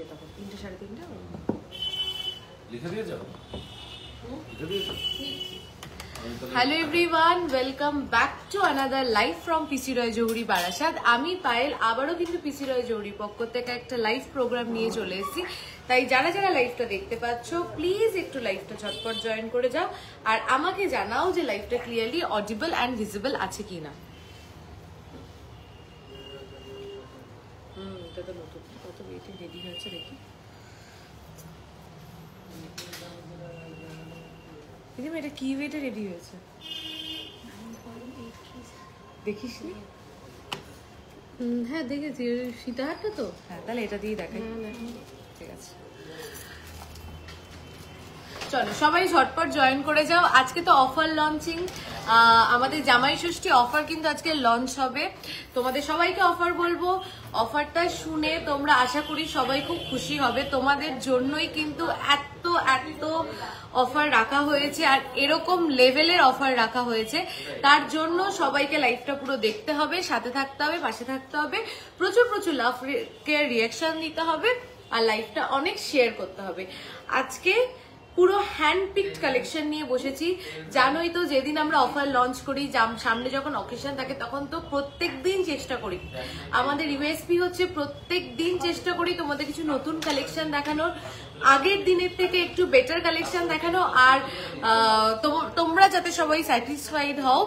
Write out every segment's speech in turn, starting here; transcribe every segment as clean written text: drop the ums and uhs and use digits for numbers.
তখন 3টে 3:30 লিখে দিয়ে যাও লিখে দিয়ে যাও hello everyone, welcome back to another live from PC Roy জহুরি বারাসাত। আমি পায়েল আবারও কিন্তু পিসি রয় জহুরি পক্ষ থেকে একটা লাইভ প্রোগ্রাম নিয়ে চলে এসেছি। তাই যারা যারা লাইভটা দেখতে পাচ্ছ প্লিজ একটু লাইভটা ঝটপট জয়েন করে যাও আর আমাকে জানাও যে লাইভটা ক্লিয়ারলি অডিবল অ্যান্ড ভিজিবল আছে কিনা। এটা তো নতুন, কত ওয়েটে রেডি হয়েছে দেখি। এটা কি ওয়েটে রেডি হয়েছে দেখিস নি? হ্যাঁ দেখেছি, সীতাহারটা তো। হ্যাঁ তাহলে এটা দিয়ে দেখাই, ঠিক আছে। চলো সবাই ঝটপট জয়েন করে যাও। আজকে তো অফার লঞ্চিং, আমাদের জামাই ষষ্ঠী অফার কিন্তু আজকে লঞ্চ হবে। তোমাদের সবাইকে অফার বলবো, অফারটা শুনে তোমরা আশা করি সবাই খুব খুশি হবে। তোমাদের জন্যই কিন্তু এত অফার রাখা হয়েছে আর এরকম লেভেলের অফার রাখা হয়েছে। তার জন্য সবাইকে লাইভটা পুরো দেখতে হবে, সাথে থাকতে হবে, পাশে থাকতে হবে, প্রচুর প্রচুর লাভ কে রিয়াকশন দিতে হবে আর লাইভটা অনেক শেয়ার করতে হবে। আজকে পুরো হ্যান্ড পিকড কালেকশন নিয়ে বসেছি। জানোই তো যেদিন আমরা অফার লঞ্চ করি, সামনে যখন অকেশন থাকে তখন তো প্রত্যেক দিন চেষ্টা করি, আমাদের ইউএসপি হচ্ছে প্রত্যেক দিন চেষ্টা করি তোমাদের কিছু নতুন কালেকশন দেখানোর, আগের দিনের থেকে একটু বেটার কালেকশন দেখানো আর তোমরা যাতে সবাই স্যাটিসফাইড হও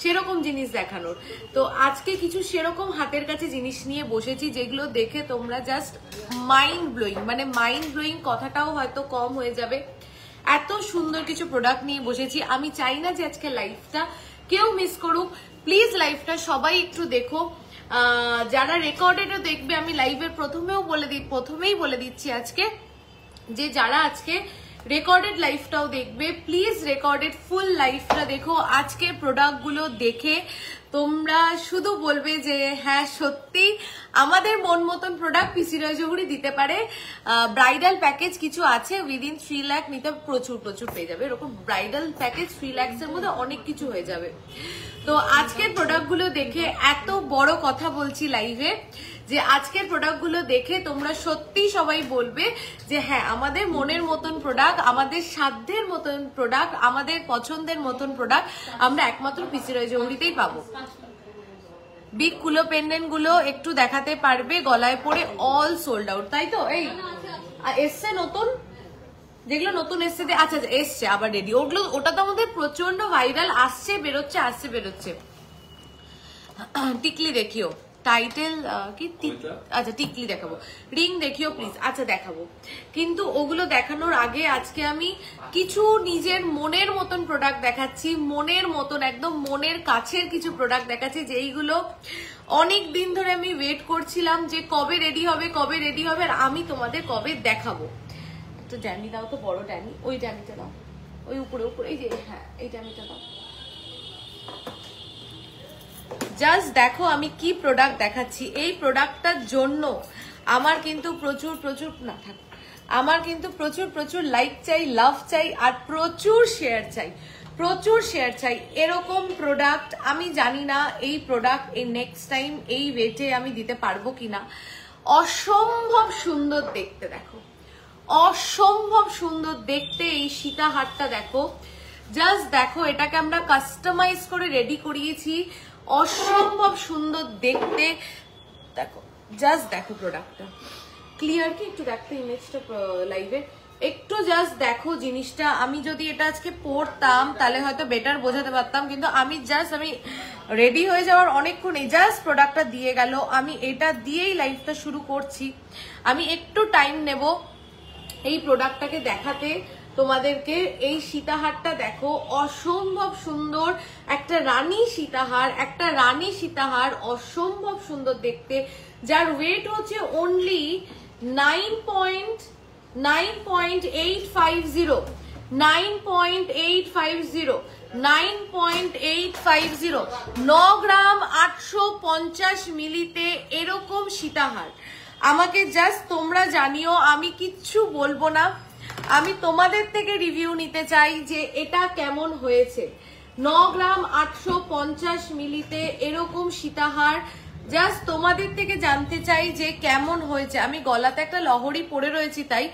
সেরকম জিনিস দেখানোর। তো আজকে কিছু সেরকম হাতের কাছে জিনিস নিয়ে বসেছি যেগুলো দেখে তোমরা জাস্ট মাইন্ড ব্লোয়িং, মানে মাইন্ড ব্লোয়িং কথাটাও হয়তো কম হয়ে যাবে। এত সুন্দর কিছু প্রোডাক্ট নিয়ে বসেছি। আমি চাই না যে আজকে লাইভটা কেউ মিস করুক, প্লিজ লাইভটা সবাই একটু দেখো। যারা রেকর্ডেডও দেখবে, আমি লাইভের প্রথমেই বলে দিচ্ছি আজকে যে যারা আজকে রেকর্ডেড লাইভটাও দেখবে প্লিজ রেকর্ডেড ফুল লাইভটা দেখো। আজকে প্রোডাক্টগুলো দেখে তোমরা শুধু বলবে যে হ্যাঁ সত্যি আমাদের মন মতন প্রোডাক্ট পিসি রয় জহুরি দিতে পারে। ব্রাইডাল প্যাকেজ কিছু আছে, উইদিন 3 লাখ নিতে প্রচুর পেয়ে যাবে। এরকম ব্রাইডাল প্যাকেজ 3 লাখসের মধ্যে অনেক কিছু হয়ে যাবে। তো আজকের প্রোডাক্টগুলো দেখে এত বড় কথা বলছি লাইভে যে আজকের প্রোডাক্টগুলো দেখে তোমরা সত্যি সবাই বলবে যে হ্যাঁ আমাদের মনের মতন প্রোডাক্ট, আমাদের সাধ্যের মতন প্রোডাক্ট, আমাদের পছন্দের মতন প্রোডাক্ট আমরা একমাত্র পিসি রয় জহুরিতেই পাবো। বিগ কুলো পেন্ডেন্ট গুলো একটু দেখাতে পারবে, গলায় পরে অল সোল্ড আউট, তাই তো? এই এসছে নতুন, যেগুলো নতুন এসছে, আচ্ছা এসছে আবার রেডি, ওটা তো আমাদের প্রচন্ড ভাইরাল, আসছে বেরোচ্ছে। টিকলি দেখিও, টাইটেল কি? আচ্ছা টিকলি দেখাবো, রিং দেখিও প্লিজ। আচ্ছা দেখাবো, কিন্তু ওগুলো দেখানোর আগে আজকে আমি কিছু নিজের মনের মতন প্রোডাক্ট দেখাচ্ছি, মনের মতন একদম মনের কাছের কিছু প্রোডাক্ট দেখাচ্ছি যেইগুলো অনেক দিন ধরে আমি ওয়েট করছিলাম যে কবে রেডি হবে আর আমি তোমাদের কবে দেখাবো। একটা ড্যানি দাও তো, বড় ড্যানি, ওই ড্যানিটা দাও, ওই উপরে এই যে, হ্যাঁ এই ড্যানিটা দাও। জাস্ট দেখো আমি কি প্রোডাক্ট দেখাচ্ছি। এই প্রোডাক্টটার জন্য আমার কিন্তু প্রচুর লাইক চাই, লাভ চাই আর প্রচুর শেয়ার চাই। এরকম প্রোডাক্ট আমি জানি না এই প্রোডাক্ট এই নেক্সট টাইম এই ওয়েটে আমি দিতে পারবো কিনা। অসম্ভব সুন্দর দেখতে, দেখো অসম্ভব সুন্দর দেখতে এই সীতাহারটা দেখো, জাস্ট দেখো এটাকে আমরা কাস্টমাইজ করে রেডি করিয়েছি, অসম্ভব সুন্দর দেখতে। দেখো জাস্ট দেখো প্রোডাক্টটা ক্লিয়ার কি? একটু দেখো ইমেজটা লাইভে, একটু জাস্ট দেখো জিনিসটা। আমি যদি এটা আজকে পরতাম তাহলে হয়তো বেটার বোঝাতে পারতাম, কিন্তু আমি রেডি হয়ে যাওয়ার অনেকক্ষণ জাস্ট প্রোডাক্টটা দিয়ে গেল, আমি এটা দিয়েই লাইভটা শুরু করছি। আমি একটু টাইম নেব এই প্রোডাক্টটাকে দেখাতে তোমাদেরকে। এই সীতাহারটা দেখো, অসম্ভব সুন্দর একটা রানী সীতাহার, অসম্ভব সুন্দর দেখতে, যার ওয়েট হচ্ছে অনলি 9.850 9 গ্রাম 850 মিলিতে এরকম সীতাহার। আমাকে জাস্ট তোমরা জানিও, আমি কিচ্ছু বলবো না, আমি তোমাদের থেকে রিভিউ নিতে চাই যে এটা কেমন হয়েছে। 9 গ্রাম 850 মিলিতে এরকম সীতাহার জাস্ট তোমাদের থেকে জানতে চাই যে কেমন হয়েছে। আমি গলাতে একটা লহরি পরে রয়েছি তাই,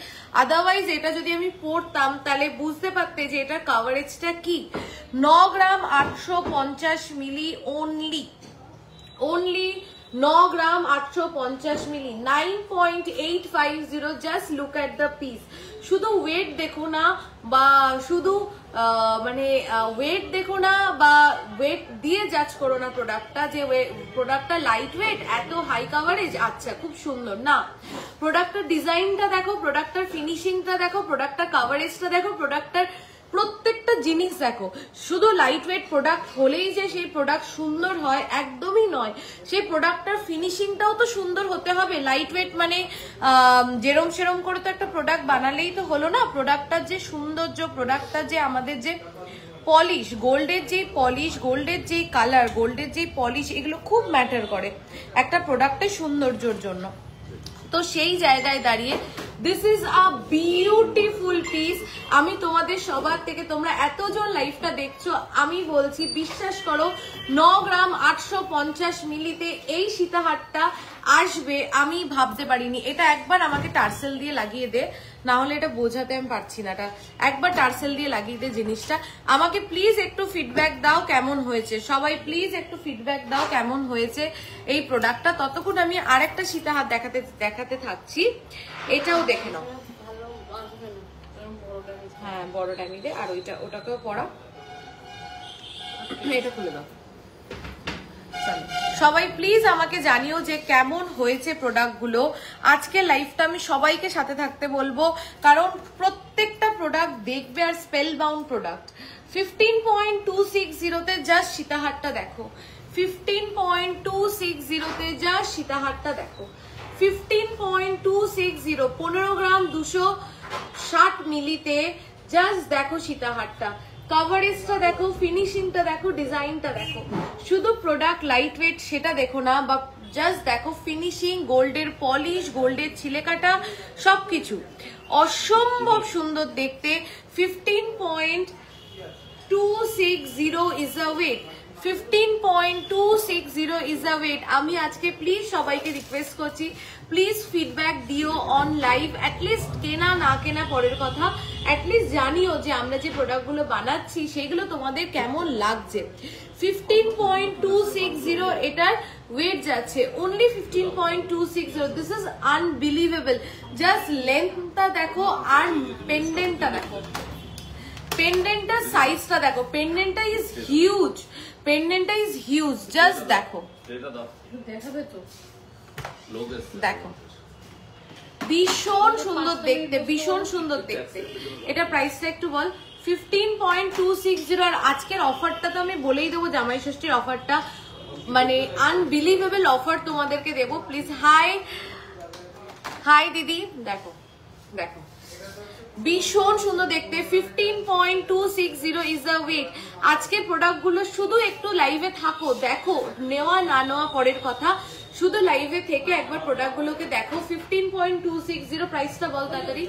আদারওয়াইজ এটা যদি আমি পরতাম তাহলে বুঝতে পারতে যে এটার কাভারেজটা কি। 9 gram 850 milli only 9 gram 850 milli 9.850। Just look at the piece. শুধু ওয়েট দেখো না বা শুধু মানে ওয়েট দেখো না বা ওয়েট দিয়ে জাজ করো না প্রোডাক্টটা যে প্রোডাক্টটা লাইট ওয়েট এত হাই কাভারেজ আচ্ছা খুব সুন্দর না। প্রোডাক্টের ডিজাইনটা দেখো, প্রোডাক্টের ফিনিশিংটা দেখো, প্রোডাক্টটার কাভারেজটা দেখো, প্রোডাক্টটার প্রত্যেকটা জিনিস দেখো। শুধু লাইট ওয়েট প্রোডাক্ট হলেই যে সেই প্রোডাক্ট সুন্দর হয় একদমই নয়, সেই প্রোডাক্টটার ফিনিশিংটাও তো সুন্দর হতে হবে। লাইট ওয়েট মানে যেরম সেরম করে তো একটা প্রোডাক্ট বানালেই তো হলো না। প্রোডাক্টটার যে সৌন্দর্য, প্রোডাক্টটার যে আমাদের যে পলিশ, গোল্ডের যে পলিশ, গোল্ডের যে কালার, গোল্ডের যে পলিশ, এগুলো খুব ম্যাটার করে একটা প্রোডাক্টের সৌন্দর্যের জন্য। তো সেই জায়গায় দাঁড়িয়ে this is a beautiful piece. আমি তোমাদের সবার থেকে, তোমরা এতজন লাইভটা দেখছো, আমি বলছি বিশ্বাস করো 9 গ্রাম 850 মিলিতে এই সীতাহারটা আসবে আমি ভাবতে পারিনি। এটা একবার আমাকে টার্সেল দিয়ে লাগিয়ে দে, না হলে এটা বোঝাতে আমি পারছি না। এটা একবার টার্সেল দিয়ে লাগিয়ে দে জিনিসটা। আমাকে প্লিজ একটু ফিডব্যাক দাও কেমন হয়েছে, সবাই প্লিজ একটু ফিডব্যাক দাও কেমন হয়েছে এই প্রোডাক্টটা। ততক্ষণ আমি আরেকটা সীতাহার দেখাতে থাকছি, এটাও দেখে নাও। হ্যাঁ বড়টা নিলে, আর ওটাকেও পড়া, এটা খুলে দাও। সবাই প্লিজ আমাকে জানিও যে কেমন হয়েছে প্রোডাক্টগুলো। আজকের লাইফটা আমি সবাইকে সাথে থাকতে বলবো, কারণ প্রত্যেকটা প্রোডাক্ট দেখবে আর স্পেল বাউন্ড প্রোডাক্ট। 15.260 তে জাস্ট সীতাহারটা দেখো, 15.260 তে জাস্ট সীতাহারটা দেখো, 15.260 15 গ্রাম 260 মিলিতে জাস্ট দেখো সীতাহারটা। কাভারেজটা দেখো, ফিনিশিংটা দেখো, ডিজাইনটা দেখো। শুধু প্রোডাক্ট লাইট ওয়েট সেটা দেখো না, বা জাস্ট দেখো ফিনিশিং, গোল্ডের পলিশ, গোল্ডের ছিলেকাটা, সবকিছু অসম্ভব সুন্দর দেখতে। 15.260 is a weight, 15.260 is a weight. আমি আজকে প্লিজ সবাইকে রিকোয়েস্ট করছি, প্লিজ ফিডব্যাক দিও অন লাইভ। অ্যাটলিস্ট কেনা না কেনা পরের কথা, অ্যাটলিস্ট জানিও যে আমরা যে প্রোডাক্টগুলো বানাচ্ছি সেগুলো তোমাদের কেমন লাগছে। 15.260 এটার ওয়েট যাচ্ছে, only 15.260। This is unbelievable. Just লেন্থটা দেখো আর পেন্ডেন্টটা দেখো, পেন্ডেন্টটার সাইজটা দেখো, পেন্ডেন্টটা ইজ হিউজ, পেন্ডেন্টটা ইজ হিউজ। জাস্ট দেখো, দেখাবে তো, দেখো ভীষণ সুন্দর দেখতে, ভীষণ সুন্দর দেখতে। এটা প্রাইসটা একটু বল। 15.260। আর আজকের অফারটা তো আমি বলেই দেবো, জামাই ষষ্ঠীর অফারটা মানে আনবিলিভেবল অফার তোমাদেরকে দেবো। প্লিজ হাই হাই দিদি, দেখো দেখো ভীষণ সুন্দর দেখতে। 15.260 ইজ দ্য ওয়েট। আজকের প্রোডাক্টগুলো শুধু একটু লাইভে থাকো, দেখো, নেওয়া না নেওয়া পরের কথা, শুধু লাইভে থেকে একবার প্রোডাক্টগুলোকে দেখো। 15.260 প্রাইসটা বল তাড়াতাড়ি।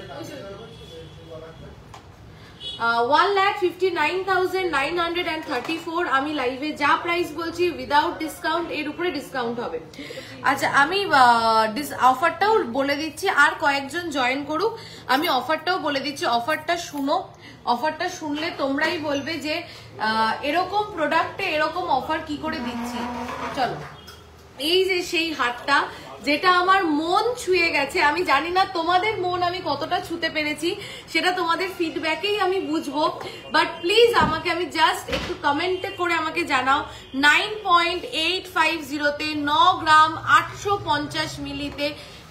1,59,934। আমি লাইভে যা প্রাইস বলছি উইদাউট ডিসকাউন্ট, এর উপরে ডিসকাউন্ট হবে। আচ্ছা আমি অফারটাও বলে দিচ্ছি, আর কয়েকজন জয়েন করুক, আমি অফারটাও বলে দিচ্ছি। অফারটা শুনো, অফারটা শুনলে তোমরাই বলবে যে এরকম প্রোডাক্টে এরকম অফার কি করে দিচ্ছি। চলো, এই যে সেই হারটা যেটা আমার মন ছুঁয়ে গেছে, আমি জানি না তোমাদের মন আমি কতটা ছুঁতে পেরেছি, সেটা তোমাদের ফিডব্যাকেই আমি বুঝবো। বাট প্লিজ আমাকে, আমি জাস্ট একটু কমেন্টে করে আমাকে জানাও 9.850 তে 9 গ্রাম 850 মিলিতে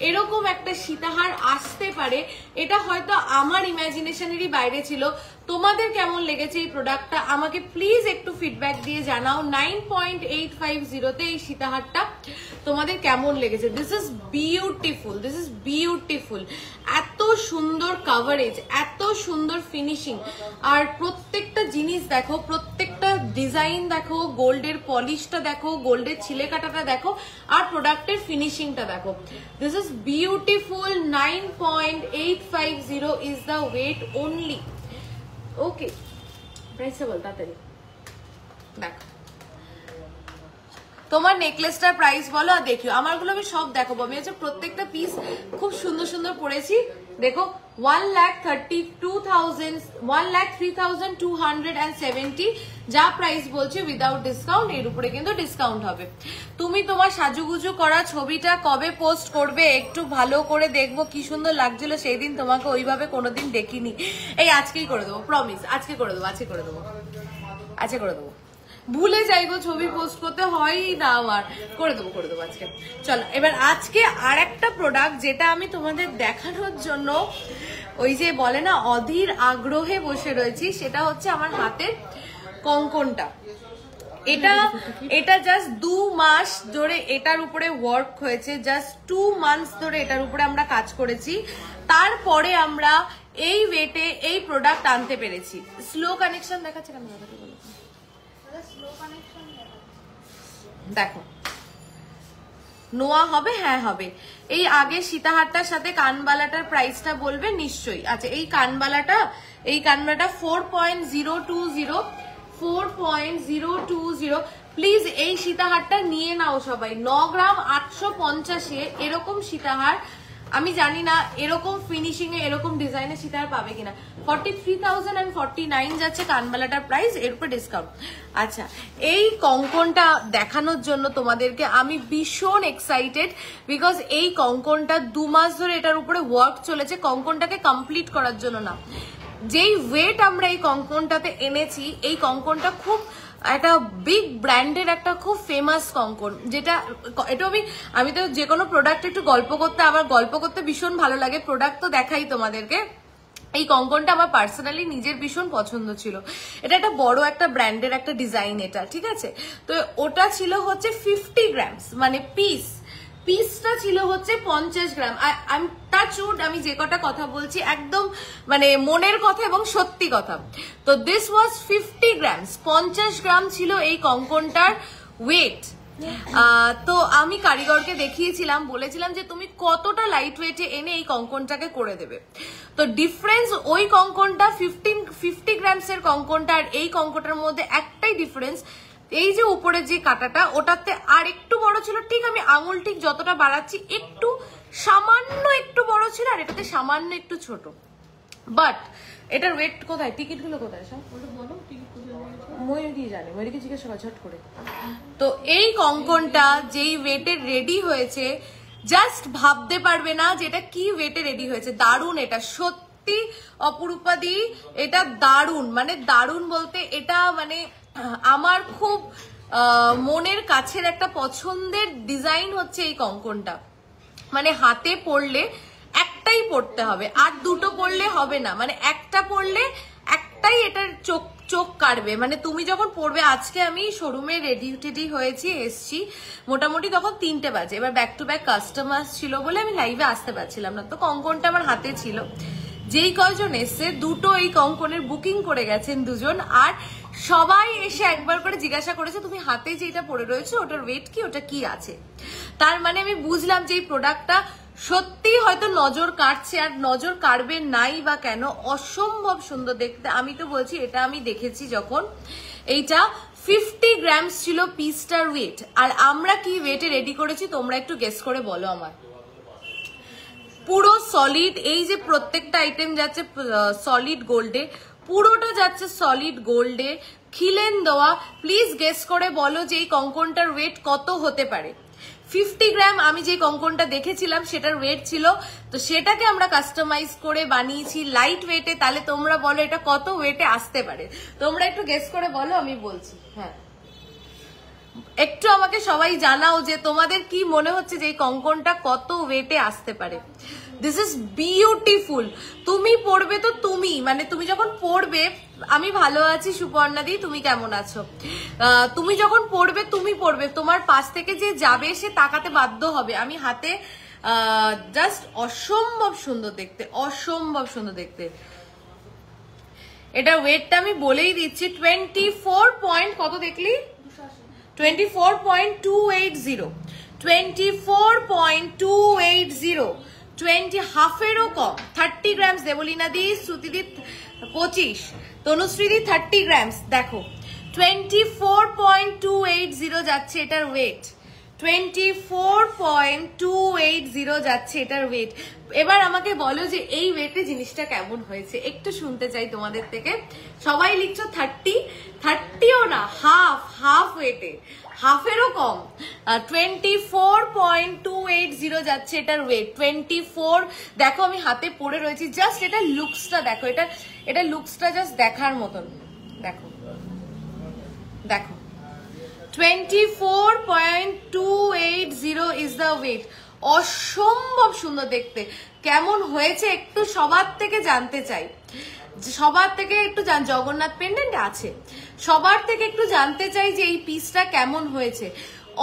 এরকম একটা সীতাহার আসতে পারে। এটা হয়তো আমার ইমাজিনেশনেরই বাইরে ছিল। তোমাদের কেমন লেগেছে এই প্রোডাক্টটা আমাকে প্লিজ একটু ফিডব্যাক দিয়ে জানাও। 9.850 তে এই সীতাহারটা তোমাদের কেমন লেগেছে। This is beautiful, this is beautiful. এত সুন্দর কাভারেজ, এত সুন্দর ফিনিশিং, আর প্রত্যেকটা জিনিস দেখো, প্রত্যেকটা ডিজাইন দেখো, গোল্ডের পলিশটা দেখো, গোল্ডের ছিলেকাটাটা দেখো, আর প্রোডাক্টের ফিনিশিংটা দেখো। This is beautiful. 9.850 is the weight only. Okay, প্রাইসটা বল তাড়াতাড়ি। দেখো তোমার নেকলেসটার প্রাইস বলো আর দেখিও। আমারগুলো আমি সব দেখাবো, আমি হচ্ছে প্রত্যেকটা পিস খুব সুন্দর সুন্দর পরেছি। দেখো 1,32,000 1,03,270 যা প্রাইস বলছে উইদাউট ডিসকাউন্ট, এর উপরে কিন্তু ডিসকাউন্ট হবে। তুমি তোমার সাজুগুজু করা ছবিটা কবে পোস্ট করবে একটু ভালো করে দেখবো, কি সুন্দর লাগছিল সেই দিন, তোমাকে ওইভাবে কোনোদিন দেখিনি। এই আজকেই করে দেবো, প্রমিস, আজকে করে দেবো, আজকে করে দেবো, আজকে করে দেবো। ভুলে যাইবো ছবি পোস্ট করতে হয়ই না আমার, করে দেবো আজকে। চলো এবার আজকে আর একটা প্রোডাক্ট যেটা আমি তোমাদের দেখানোর জন্য ওই যে বলে না অধীর আগ্রহে বসে রয়েছি, সেটা হচ্ছে আমার হাতের কঙ্কনটা। এটা জাস্ট 2 মাস ধরে এটার উপরে ওয়ার্ক হয়েছে, জাস্ট 2 মান্থস ধরে এটার উপরে আমরা কাজ করেছি, তারপরে আমরা এই ওয়েটে এই প্রোডাক্ট আনতে পেরেছি। স্লো কানেকশন দেখাচ্ছে কেন? দেখো নোয়া হবে, হ্যাঁ হবে। এই আগে সীতাহারটার সাথে কানবালাটার প্রাইসটা বলবে নিশ্চয়ই। আচ্ছা এই কানবালাটা 4.020 প্লিজ এই সীতাহারটা নিয়ে নাও সবাই। 9 গ্রাম 850 এরকম সীতাহার, আমি জানি না এরকম ফিনিশিং এ এরকম ডিজাইনের সীতাহার পাবে কিনা। 43,049 যাচ্ছে কানবালাটার প্রাইস, এর উপর ডিসকাউন্ট। আচ্ছা এই কঙ্কনটা দেখানোর জন্য তোমাদেরকে আমি ভীষণ এক্সাইটেড, বিকজ এই কঙ্কনটা 2 মাস ধরে এটার উপরে ওয়ার্ক চলেছে, কঙ্কনটাকে কমপ্লিট করার জন্য না। যেই ওয়েট আমরা এই কঙ্কনটাতে এনেছি, এই কঙ্কনটা খুব একটা বিগ ব্র্যান্ডের একটা খুব ফেমাস কঙ্কন, যেটা এটা আমি তো যে কোনো প্রোডাক্ট একটু গল্প করতে ভীষণ ভালো লাগে, প্রোডাক্ট তো দেখাই তোমাদেরকে। এই কঙ্কনটা আমার পার্সোনালি নিজের ভীষণ পছন্দ ছিল, এটা একটা বড় একটা ব্র্যান্ডের একটা ডিজাইন এটা, ঠিক আছে। তো ওটা ছিল হচ্ছে 50 গ্রামস, মানে পিসটা ছিল হচ্ছে 50 গ্রাম। আমি যে কটা কথা বলছি একদম মানে মনের কথা এবং সত্যি কথা। তো দিস ওয়াজ 50 গ্রামস, 50 গ্রাম ছিল এই কঙ্কনটার ওয়েট। তো আমি কারিগরকে দেখিয়েছিলাম, বলেছিলাম যে তুমি কতটা লাইট ওয়েটে এনে এই কঙ্কনটাকে করে দেবে। তো ডিফারেন্স ওই কঙ্কনটা 50 গ্রামস এর কঙ্কনটা আর এই কঙ্কনটার মধ্যে একটাই ডিফারেন্স, এই যে উপরে যে কাটাটা ওটাতে আর একটু বড় ছিল, ঠিক আমি আঙুল ঠিক যতটা বাড়াচ্ছি একটু সামান্য একটু বড় ছিল, আর এটাতে সামান্য একটু ছোট। বাট এটার ওয়েট কোথায়, টিকিট গুলো কোথায় সব বলো, টিকিট কোথায় ময়ূরী জানে, ময়ূরীকে জিজ্ঞাসা করা ঝট করে। তো এই কঙ্কনটা যেই ওয়েটে রেডি হয়েছে জাস্ট ভাবতে পারবে না যে এটা কি ওয়েটে রেডি হয়েছে। দারুণ, এটা সত্যি অপরূপাদি, এটা দারুণ, মানে দারুণ বলতে এটা মানে আমার খুব মনের কাছের একটা পছন্দের ডিজাইন হচ্ছে এই কঙ্কনটা। মানে হাতে পরলে একটাই পরতে হবে, আর দুটো পরলে হবে না, মানে একটা পরলে একটাই এটার চোখ কাটবে। মানে তুমি যখন পরবে, আজকে আমি শোরুমে রেডি হয়েছি, এসছি মোটামুটি তখন 3টে বাজে, এবার ব্যাক টু ব্যাক কাস্টমার ছিল বলে আমি লাইভে আসতে পারছিলাম না, তো কঙ্কনটা আমার হাতে ছিল। যেই কয়জন এসছে দুটো এই কঙ্কনের বুকিং করে গেছেন দুজন, আর সবাই এসে একবার করে জিজ্ঞাসা করেছে তুমি হাতে যেটা পরে রয়েছে ওটার ওয়েট কি, ওটা কি আছে। তার মানে আমি বুঝলাম যে এই প্রোডাক্টটা সত্যি হয়তো নজর কাটছে, আর নজর কাটবে নাই বা কেন, অসম্ভব সুন্দর দেখতে। আমি তো বলছি এটা আমি দেখেছি যখন, এইটা 50 গ্রামস ছিল পিসটার ওয়েট, আর আমরা কি ওয়েটে রেডি করেছি তোমরা একটু গেস করে বলো আমার। পুরো সলিড, এই যে প্রত্যেকটা আইটেম যাচ্ছে সলিড গোল্ডে, পুরোটা যাচ্ছে সলিড গোল্ডে, খিলেন দেওয়া। প্লিজ গেস করে বলো যে এই কঙ্কনটার ওয়েট কত হতে পারে। 50 গ্রাম আমি যে কঙ্কনটা দেখেছিলাম সেটার ওয়েট ছিল, তো সেটাকে আমরা কাস্টমাইজ করে বানিয়েছি লাইট ওয়েটে। তাহলে তোমরা বলো এটা কত ওয়েটে আসতে পারে, তোমরা একটু গেস করে বলো, আমি বলছি। হ্যাঁ একটু আমাকে সবাই জানাও যে তোমাদের কি মনে হচ্ছে যে এই কঙ্কনটা কত ওয়েটে আসতে পারে। This is beautiful. তুমি পড়বে তো তুমি, মানে তুমি যখন পড়বে, আমি ভালো আছি সুপর্ণা দি, তুমি কেমন আছো? তুমি যখন পড়বে, তুমি পড়বে, তোমার পাশ থেকে যে যাবে সে তাকাতে বাধ্য হবে। আমি হাতে জাস্ট অসম্ভব সুন্দর দেখতে, অসম্ভব সুন্দর দেখতে। এটা ওয়েটটা আমি বলেই দিচ্ছি, 24 পয়েন্ট কত দেখলি, 24.280, 24.280, 20 হাফেরও কম, 30 গ্রামস। দেবলীনা দি, শ্রুতিদি 25, তনুশ্রীদি 30 গ্রামস। দেখো 24.280 যাচ্ছে এটার ওয়েট, 24.280 যাচ্ছে এটার ওয়েট। এবার আমাকে বলো যে এই ওয়েটে জিনিসটা কেমন হয়েছে, একটু শুনতে চাই তোমাদের থেকে। সবাই লিখছো 30, 30ও না, হাফ ওয়েটে, হাফেরও কম। 24.280 যাচ্ছে এটার ওয়েট, 24। দেখো আমি হাতে পরে রয়েছি, জাস্ট এটা লুকসটা দেখো, এটা লুকসটা জাস্ট দেখার মতন। দেখো দেখো 24.280 ইজ দ্য ওয়েট। অসম্ভব সুন্দর দেখতে। কেমন হয়েছে একটু সবার থেকে জানতে চাই, সবার থেকে একটু জগন্নাথ পেন্ডেন্ট আছে, সবার থেকে একটু জানতে চাই যে এই পিসটা কেমন হয়েছে।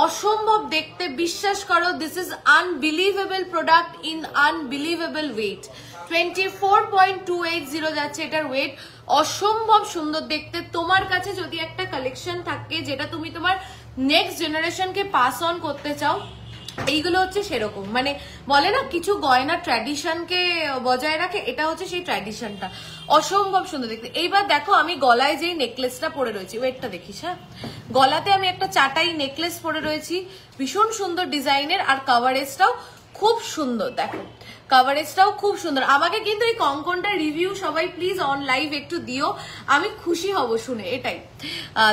অসম্ভব দেখতে, বিশ্বাস করো, this is unbelievable product in unbelievable weight. 24.280 যাচ্ছে এটার ওয়েট। অসম্ভব সুন্দর দেখতে। তোমার কাছে যদি একটা কালেকশন থাকে যেটা তুমি তোমার নেক্সট জেনারেশনকে পাস অন করতে চাও, এইগুলো হচ্ছে সেরকম, মানে বলে না কিছু গয়না ট্র্যাডিশনকে বজায় রাখে, এটা হচ্ছে সেই ট্র্যাডিশনটা। অসম্ভব সুন্দর দেখতে। এইবার দেখো আমি গলায় যেই নেকলেসটা পরে রয়েছি, ওয়েটটা দেখিস, হ্যাঁ, গলাতে আমি একটা চাটাই নেকলেস পরে রয়েছি, ভীষণ সুন্দর ডিজাইনের, আর কভারেজটাও খুব সুন্দর। দেখো কভারেজটাও খুব সুন্দর। আমাকে কিন্তু এই কঙ্কনটা রিভিউ সবাই প্লিজ অন লাইভ একটু দিও, আমি খুশি হব শুনে, এটাই।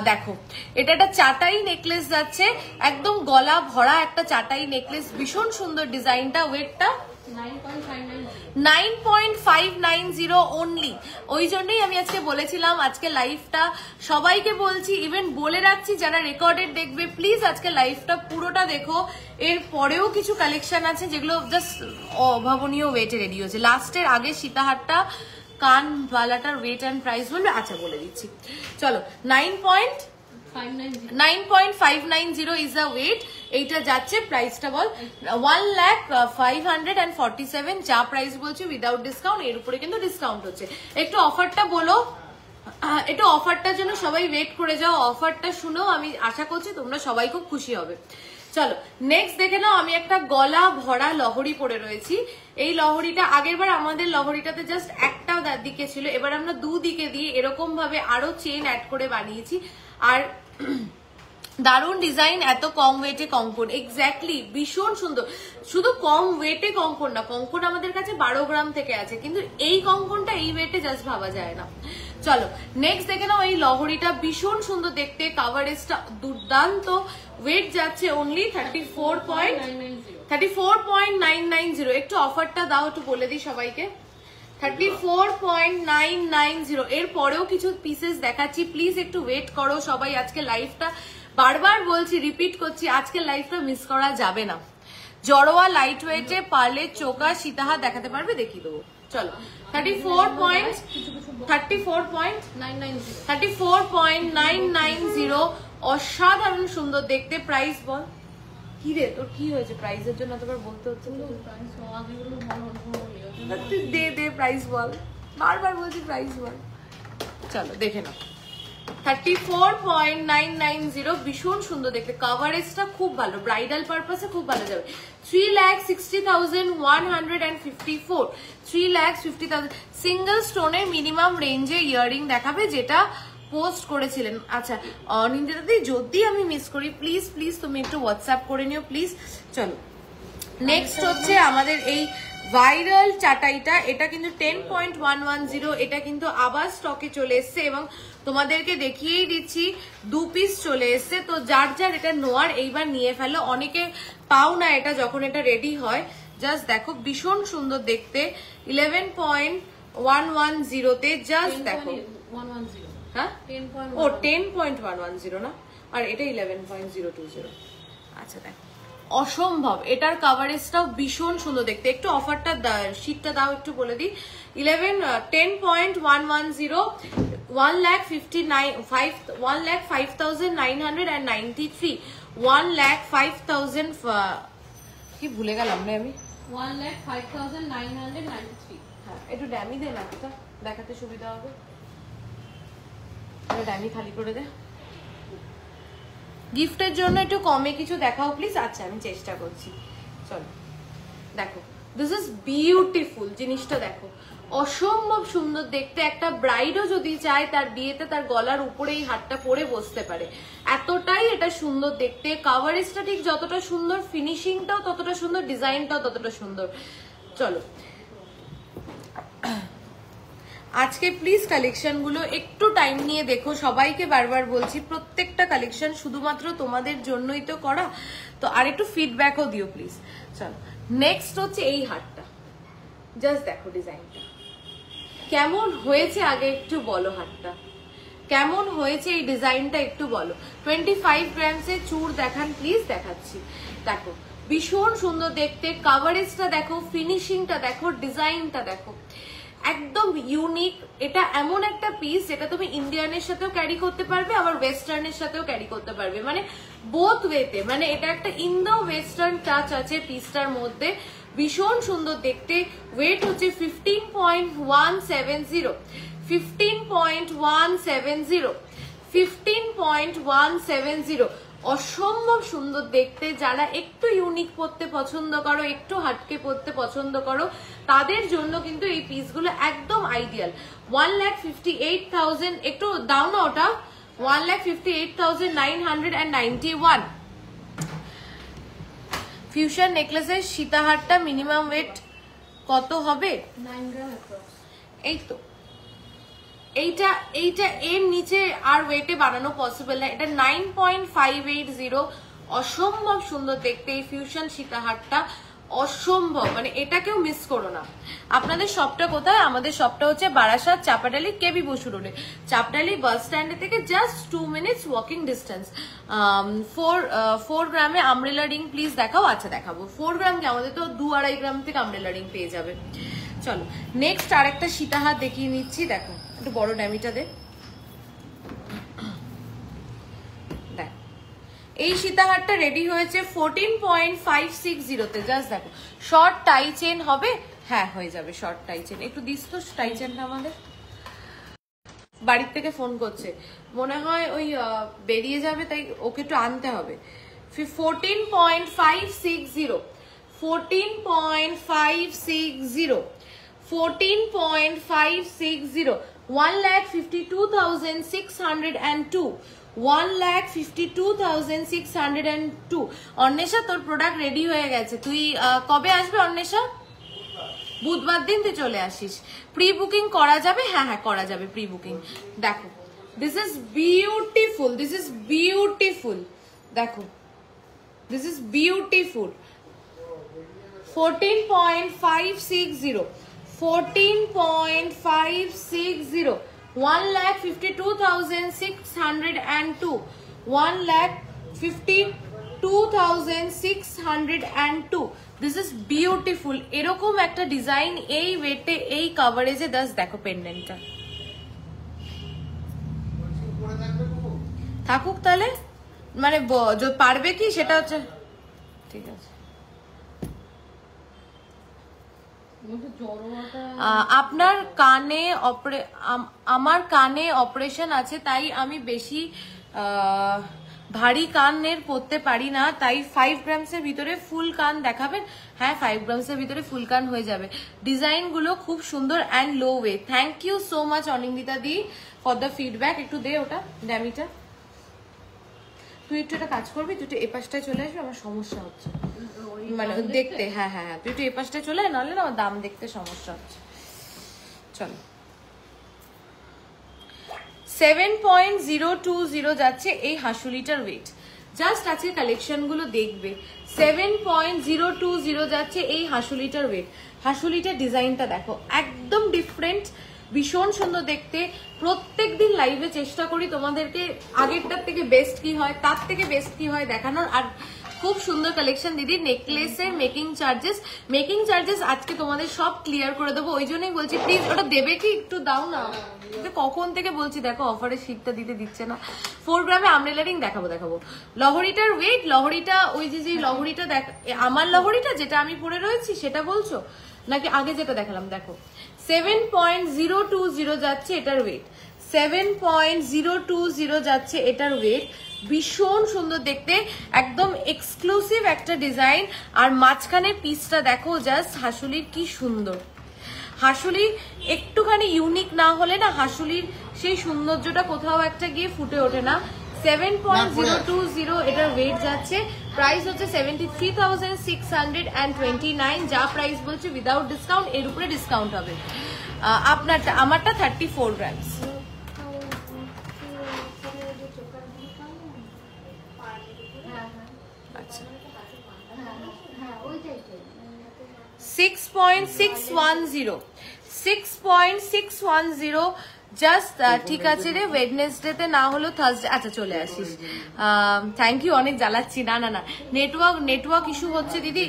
দেখো এটা একটা চাটাই নেকলেস যাচ্ছে, একদম গলা ভরা একটা চাটাই নেকলেস, ভীষণ সুন্দর ডিজাইনটা। ওয়েটটা 9.590 অনলি। ওই জন্যই আমি আজকে বলেছিলাম আজকে লাইভটা সবাইকে বলছি, ইভেন বলে রাখছি যারা রেকর্ডেড দেখবে প্লিজ আজকে লাইভটা পুরোটা দেখো। এর পরেও কিছু কালেকশন আছে যেগুলো জাস্ট অভাবনীয় ওয়েটে রেডি হয়েছে। লাস্টের আগে সীতাহারটা কান বালাটার ওয়েট অ্যান্ড প্রাইস বলবে, আচ্ছা বলে দিচ্ছি, চলো। 9.590 ইজ দ্য ওয়েট। এইটা যাচ্ছে, প্রাইসটা বল, 1,05,47 যা প্রাইস বলছি উইদাউট ডিসকাউন্ট। এর উপরে কিন্তু ডিসকাউন্ট হচ্ছে। একটু অফারটা বলো, একটু অফারটার জন্য সবাই ওয়েট করে যাও। অফারটা শুনো, আমি আশা করছি তোমরা সবাই খুব খুশি হবে। চলো নেক্সট দেখে নাও। আমি একটা গলা ভরা লহরি পরে রয়েছি। এই লহরিটা আগেরবার আমাদের লহরিটাতে জাস্ট একটা দিকে ছিল, এবার আমরা দুদিকে দিয়ে এরকম ভাবে আরো চেন অ্যাড করে বানিয়েছি। আর দারুণ ডিজাইন, এত কম ওয়েটে কঙ্কন, এক্স্যাক্টলি ভীষণ সুন্দর। শুধু কম ওয়েটে কঙ্কন না, কঙ্কন আমাদের কাছে 12 গ্রাম থেকে আছে, কিন্তু এই কঙ্কনটা এই ওয়েটে জাস্ট ভাবা যায় না। চলো নেক্সট দেখে নাও। এই লহরিটা ভীষণ সুন্দর দেখতে, কাভারেজটা দুর্দান্ত। ওয়েট যাচ্ছে অনলি 34.990। একটু অফারটা দাও, একটু বলে দিই সবাইকে। 34.990। এর পরেও কিছু পিসেস দেখাচ্ছি, প্লিজ একটু ওয়েট করো সবাই। আজকে লাইভটা বারবার বলছি, রিপিট করছি, আজকে লাইভটা মিস করা যাবে না। জড়োয়া লাইট ওয়েটে পার্লের চোকা সীতাহার দেখাতে পারবে, দেখিয়ে দেবো। চলো 34.990 অসাধারণ সুন্দর দেখতে। প্রাইস বল কি রে, তোর কি হয়েছে প্রাইসের জন্য এতবার বলতে হচ্ছে? দে প্রাইস বল, বারবার বলছি প্রাইস বল। চলো দেখে নাও। 34.990 ভীষণ সুন্দর দেখতে, কভারেজটা খুব ভালো, ব্রাইডাল পারপাসে খুব ভালো যাবে। 3,60,154, 3,50,000 সিঙ্গেল স্টোনের মিনিমাম রেঞ্জে ইয়ারিং দেখাবে, যেটা পোস্ট করেছিলেন। আচ্ছা অনিন্দিতাদি, যদি আমি মিস করি প্লিজ প্লিজ তুমি একটু হোয়াটসঅ্যাপ করে নিও প্লিজ। চলো নেক্সট হচ্ছে আমাদের এই ভাইরাল চাটাইটা। এটা কিন্তু 10.110, এটা কিন্তু আবার স্টকে চলে এসছে এবং তোমাদেরকে দেখিয়েই দিচ্ছি 2 পিস চলে এসছে। তো যার যার এটা নোয়ার এইবার নিয়ে ফেলো, অনেকে পাও না এটা যখন এটা রেডি হয়। জাস্ট দেখো ভীষণ সুন্দর দেখতে, 11.110 তে জাস্ট দেখো। হ্যাঁ ও 10.110 না, আর এটা 11.020। আচ্ছা দেখো অসম্ভব, এটার কভারেজটাও ভীষণ সুন্দর দেখতে। একটু অফারটা শীটটা দাও, একটু বলে দিই। 10.110, 1,05,993, 1,05,000 কি ভুলে গেলাম রে আমি, 1,05,993। হ্যাঁ একটু ড্যামি দে না, একটা দেখাতে সুবিধা হবে। ড্যামি খালি করে দে, গিফটের জন্য একটু কমে কিছু দেখাও প্লিজ। আচ্ছা আমি চেষ্টা করছি। চলো দেখো, দিস ইজ বিউটিফুল, জিনিসটা দেখো অসম্ভব সুন্দর দেখতে। একটা ব্রাইডও যদি চায় তার বিয়েতে তার গলার উপরে এই হারটা পরে বসতে পারে, এতটাই এটা সুন্দর দেখতে। কাভারেজটা ঠিক যতটা সুন্দর, ফিনিশিংটাও ততটা সুন্দর, ডিজাইনটাও ততটা সুন্দর। চলো আজকে প্লিজ কালেকশন গুলো একটু টাইম নিয়ে দেখো। সবাইকে বারবার বলছি প্রত্যেকটা কালেকশন শুধুমাত্র তোমাদের জন্যই তো করা, তো আর একটু ফিডব্যাকও দিও প্লিজ। চলো নেক্সট হচ্ছে এই হারটা, জাস্ট দেখো ডিজাইনটা কেমন হয়েছে, আগে একটু বলো হারটা কেমন হয়েছে, এই ডিজাইনটা একটু বলো। 25 গ্রামসের চূড় দেখান প্লিজ। দেখাচ্ছি, দেখো ভীষণ সুন্দর দেখতে। কাভারেজটা দেখো, ফিনিশিংটা দেখো, ডিজাইনটা দেখো, একদম ইউনিক। এটা এমন একটা পিস যেটা তুমি ইন্ডিয়ানের সাথেও ক্যারি করতে পারবে, আবার ওয়েস্টার্নের সাথেও ক্যারি করতে পারবে, মানে বোথ ওয়েতে। মানে এটা একটা ইন্দো ওয়েস্টার্ন টাচ আছে পিসটার মধ্যে, ভীষণ সুন্দর দেখতে। ওয়েট হচ্ছে 15.170, 15.170, 15.170। অসম্ভব সুন্দর দেখতে। যারা একটু ইউনিক পড়তে পছন্দ করো, একটু হাটকে পড়তে পছন্দ করো, তাদের জন্য কিন্তু এই পিসগুলো একদম আইডিয়াল। 1,58,000, একটু দাও না ওটা, 1,58,991। ফিউশন নেকলেসের সীতাহারটা মিনিমাম ওয়েট কত হবে? 9 গ্রাম। এই তো এইটা এর নিচে আর ওয়েটে বানানো পসিবল না। এটা 9.580, অসম্ভব সুন্দর দেখতে এই ফিউশন সীতাহারটা, অসম্ভব। মানে এটাকেও মিস করো না। আপনাদের শপটা কোথায়? আমাদের শপটা হচ্ছে বারাসাত চাপাডালি কেবি বসু রোডে, চাপাডালি বাস স্ট্যান্ডে থেকে জাস্ট 2 মিনিটস ওয়াকিং ডিস্টেন্স। 4 গ্রামে আমব্রেলা রিং প্লিজ দেখাও। আচ্ছা দেখাবো। 4 গ্রাম কি, আমাদের তো 2-2.5 গ্রাম থেকে আমব্রেলা রিং পেয়ে যাবে। চলো নেক্সট আরেকটা সীতাহার দেখিয়ে নিচ্ছি। দেখো একটু বড় ড্যামিটা দে। দেখ এই সীতাহারটা রেডি হয়েছে 14.560 তে। জাস্ট দেখো, শর্ট টাই চেন হবে। হ্যাঁ হয়ে যাবে শর্ট টাই চেন। একটু দিস তো টাই চেনটা আমাদের। বাড়ির থেকে ফোন করছে, মনে হয় ওই বেরিয়ে যাবে, তাই ওকে একটু আনতে হবে। 14.560, 14.560, 14.560, 1,52,602, 1,52,602। অন্বেষা তোর প্রোডাক্ট রেডি হয়ে গেছে। তুই কবে আসবে অন্বেষা? বুধবার দিন তুই চলে আসিস। প্রি বুকিং করা যাবে? হ্যাঁ হ্যাঁ করা যাবে প্রি বুকিং। দেখো this is beautiful, this is beautiful. দেখো this is beautiful. 14.560, 14.560, 1,52,602, 1,52,602। This is beautiful. এরকম একটা ডিজাইন এই ওয়েটে এই কাভারেজে। জাস্ট দেখো পেন্ডেন্টটা থাকুক তাহলে, মানে পারবে কি সেটা হচ্ছে। ঠিক আছে, আপনার কানে আমার কানে অপারেশন আছে, তাই আমি বেশি ভারী কানের পরতে পারি না, তাই 5 গ্রামসের ভিতরে ফুল কান দেখাবেন। হ্যাঁ 5 গ্রামসের ভিতরে ফুল কান হয়ে যাবে। ডিজাইন গুলো খুব সুন্দর and low weight. Thank you so much Anindita di for the feedback. একটু দে ওটা ড্যামিটা। তুই একটু এটা কাজ করবি, তুই একটু এ পাশটায় চলে আসবি, আমার সমস্যা হচ্ছে মানে দেখতে। হ্যাঁ হ্যাঁ হ্যাঁ তুই একটু এ পাশটায় চলে আয়, নাহলে না আমার দাম দেখতে সমস্যা হচ্ছে। চলো 7.020 যাচ্ছে এই হাসুলিটার ওয়েট। জাস্ট আজকে কালেকশন গুলো দেখবে। 7.020 যাচ্ছে এই হাসুলিটার ওয়েট। হাসুলিটার ডিজাইনটা দেখো, একদম ডিফারেন্ট, ভীষণ সুন্দর দেখতে। প্রত্যেকদিন লাইভে চেষ্টা করি তোমাদেরকে আগেরটার থেকে বেস্ট কি হয়, তার থেকে বেস্ট কি হয় দেখানোর। আর খুব সুন্দর কালেকশন দিদি। নেকলেসের মেকিং চার্জেস আজকে তোমাদের সব ক্লিয়ার করে দেবো, ওই জন্যই বলছি প্লিজ ওটা দেবে কি, একটু দাও না। কখন থেকে বলছি, দেখো অফারের শীটটা দিতে দিচ্ছে না। 4 গ্রামে আমব্রেলা রিং দেখাবো। লহরিটার ওয়েট, লহরিটা ওই যে লহরিটা দেখ, আমার লহরিটা যেটা আমি পরে রয়েছি সেটা বলছো নাকি আগে যেটা দেখালাম? দেখো 7.020 যাচ্ছে এটার ওয়েট, 7.020 যাচ্ছে এটার ওয়েট। ভীষণ সুন্দর দেখতে, একদম এক্সক্লুসিভ একটা ডিজাইন। আর মাঝখানে পিসটা দেখো জাস্ট হাসুলির কি সুন্দর। হাসুলি একটুখানি ইউনিক না হলে না হাসুলির সেই সৌন্দর্যটা কোথাও একটা গিয়ে ফুটে ওঠে না। 7.020 এটার ওয়েট যাচ্ছে, প্রাইস হচ্ছে 73,629, যা প্রাইস বলছে উইদাউট ডিসকাউন্ট, এর উপরে ডিসকাউন্ট হবে। আপনারটা, আমারটা 34 গ্রামস। আচ্ছা 6.610 জাস্ট ঠিক আছে রে, ওয়েডনেসডে তে না হলো থার্সডে। আচ্ছা চলে আসিস, থ্যাংক ইউ, অনেক জ্বালাচ্ছি। না না না, নেটওয়ার্ক ইস্যু হচ্ছে দিদি,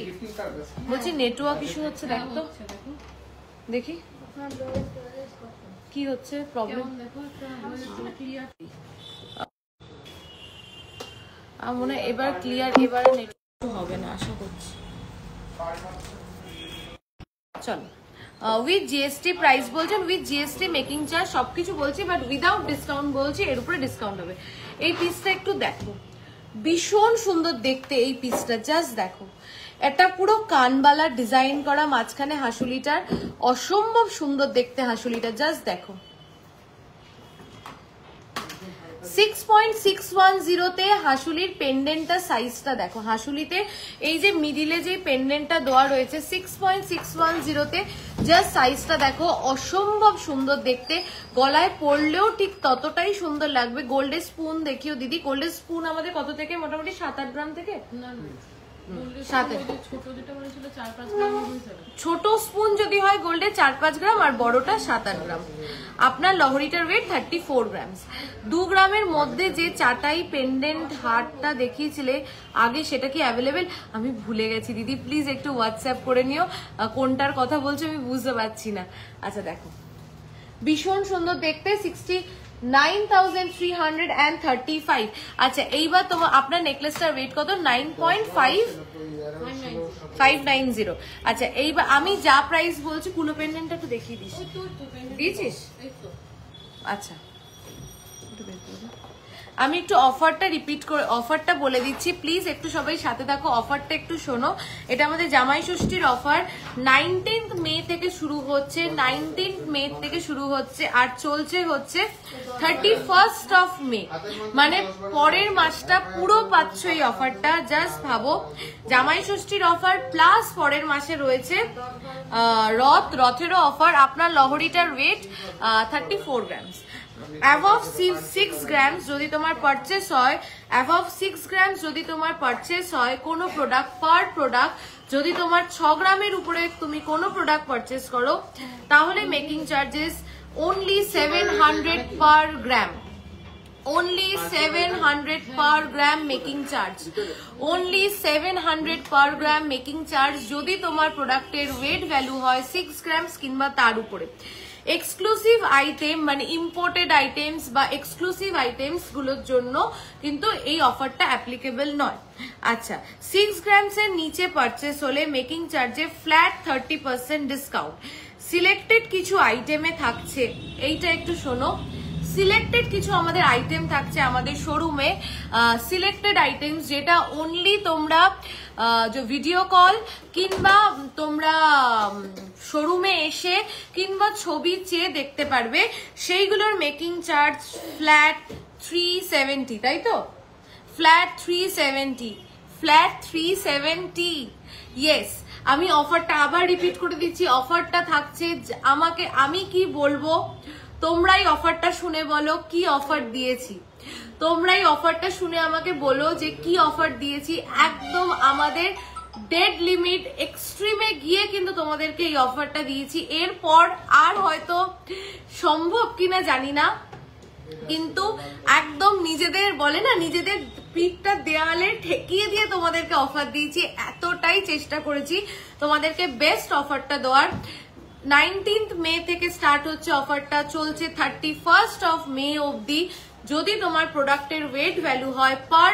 বলছি নেটওয়ার্ক ইস্যু হচ্ছে। দেখ তো দেখি কি হচ্ছে প্রবলেম। আমার মনে হয় এবার ক্লিয়ার, এবারে নেটওয়ার্ক হবে না আশা করছি। চলো উইথ জিএসটি প্রাইস বলছেন, উইথ জিএসটি মেকিং চার্জ সবকিছু বলছি, বাট উইদাউট ডিসকাউন্ট বলছি, এর উপরে ডিসকাউন্ট হবে। এই পিসটা একটু দেখো, ভীষণ সুন্দর দেখতে এই পিসটা, জাস্ট দেখো। এটা পুরো কানবালা ডিজাইন করা, মাঝখানে হাসুলিটার, অসম্ভব সুন্দর দেখতে হাসুলিটা, জাস্ট দেখো। 6.610 তে হাসুলির পেন্ডেন্টটা সাইজটা দেখো। হাসুলিতে এই যে মিডিলে যে পেন্ডেন্টটা দেওয়া রয়েছে 6.610 তে, জাস্ট সাইজটা দেখো, অসম্ভব সুন্দর দেখতে। গলায় পরলেও ঠিক ততটাই সুন্দর লাগবে। গোল্ডের স্পুন দেখিও দিদি, গোল্ডের স্পুন আমাদের কত থেকে? মোটামুটি 7-8 গ্রাম থেকে। ছোট স্পুন যদি হয় গোল্ডে 4-5 গ্রাম, আর বড়টা 7-8 গ্রাম। আপনার লহরিটার ওয়েট 34 গ্রামস। 2 গ্রামের মধ্যে যে চাটাই পেন্ডেন্ট হারটা দেখিয়েছিলে আগে, সেটা কি অ্যাভেলেবেল? আমি ভুলে গেছি দিদি, প্লিজ একটু হোয়াটসঅ্যাপ করে নিও, কোনটার কথা বলছো আমি বুঝতে পারছি না। আচ্ছা দেখো, ভীষণ সুন্দর দেখতে, 69,335। আচ্ছা এইবার তোমার আপনার নেকলেসটার ওয়েট কত? 9.590। আচ্ছা এইবার আমি যা প্রাইস বলছি, কুলো পেন্ডেন্টটা একটু দেখিয়ে দিস, দিয়েছিস? আচ্ছা আমি একটু অফারটা রিপিট করে অফারটা বলে দিচ্ছি, প্লিজ একটু সবাই সাথে থাকো, অফারটা একটু শোনো। এটা আমাদের জামাই ষষ্ঠীর অফার, 19th মে থেকে শুরু হচ্ছে, 19th মে থেকে শুরু হচ্ছে, আর চলছে হচ্ছে 31st অফ মে, মানে পরের মাসটা পুরো পাচ্ছ এই অফারটা। জাস্ট ভাবো, জামাই ষষ্ঠীর অফার প্লাস পরের মাসে রয়েছে রথেরও অফার। আপনার লহরিটার ওয়েট 34 গ্রামস। অ্যাবভ 6 গ্রামস যদি তোমার পারচেস হয়, অ্যাবভ 6 গ্রামস যদি তোমার পারচেস হয় কোনো প্রোডাক্ট, পার প্রোডাক্ট যদি তোমার 6 গ্রামের উপরে তুমি কোনো প্রোডাক্ট পারচেস করো, তাহলে মেকিং চার্জেস অনলি 700 পার গ্রাম। only 700 per gram making charge, only 700 per gram making charge যদি তোমার প্রোডাক্টের ওয়েট ভ্যালু হয় 6 গ্রামস কিংবা তার উপরে। এক্সক্লুসিভ আইটেম মানে ইম্পোর্টেড আইটেমস বা এক্সক্লুসিভ আইটেমস গুলোর জন্য কিন্তু এই অফারটা অ্যাপ্লিকেবল নয়। আচ্ছা 6 গ্রামস এর নিচে পারচেস হলে মেকিং চার্জে ফ্ল্যাট 30% ডিসকাউন্ট। সিলেক্টেড কিছু আইটেমে থাকছে, এইটা একটু শোনো, সিলেক্টেড কিছু আমাদের আইটেম থাকছে আমাদের শোরুমে, সিলেক্টেড আইটেমস যেটা অনলি তোমরা ভিডিও কল কিংবা তোমরা শোরুমে এসে কিংবা ছবি চেয়ে দেখতে পারবে, সেইগুলোর মেকিং চার্জ ফ্ল্যাট 370, তাই তো? Flat 370, flat 370। ইয়েস, আমি অফারটা আবার রিপিট করে দিচ্ছি, অফারটা থাকছে, আমি কি বলবো তোমরাই অফারটা শুনে বলো কি অফার দিয়েছি, তোমরাই অফারটা শুনে আমাকে বলো যে কি অফার দিয়েছি। একদম আমাদের ডেড লিমিট এক্সট্রিমে গিয়ে কিন্তু তোমাদেরকে এই অফারটা দিয়েছি। এরপর আর হয়তো সম্ভব কিনা জানি না, কিন্তু একদম নিজেদের বলে না, নিজেদের পিঠটা দেয়ালে ঠেকিয়ে দিয়ে তোমাদেরকে অফার দিয়েছি, এতটাই চেষ্টা করেছি তোমাদেরকে বেস্ট অফারটা দেওয়ার। 19th মে থেকে স্টার্ট হচ্ছে অফারটা, চলছে 31st অফ মে অবধি। যদি তোমার প্রোডাক্টের ওয়েট ভ্যালু হয় পার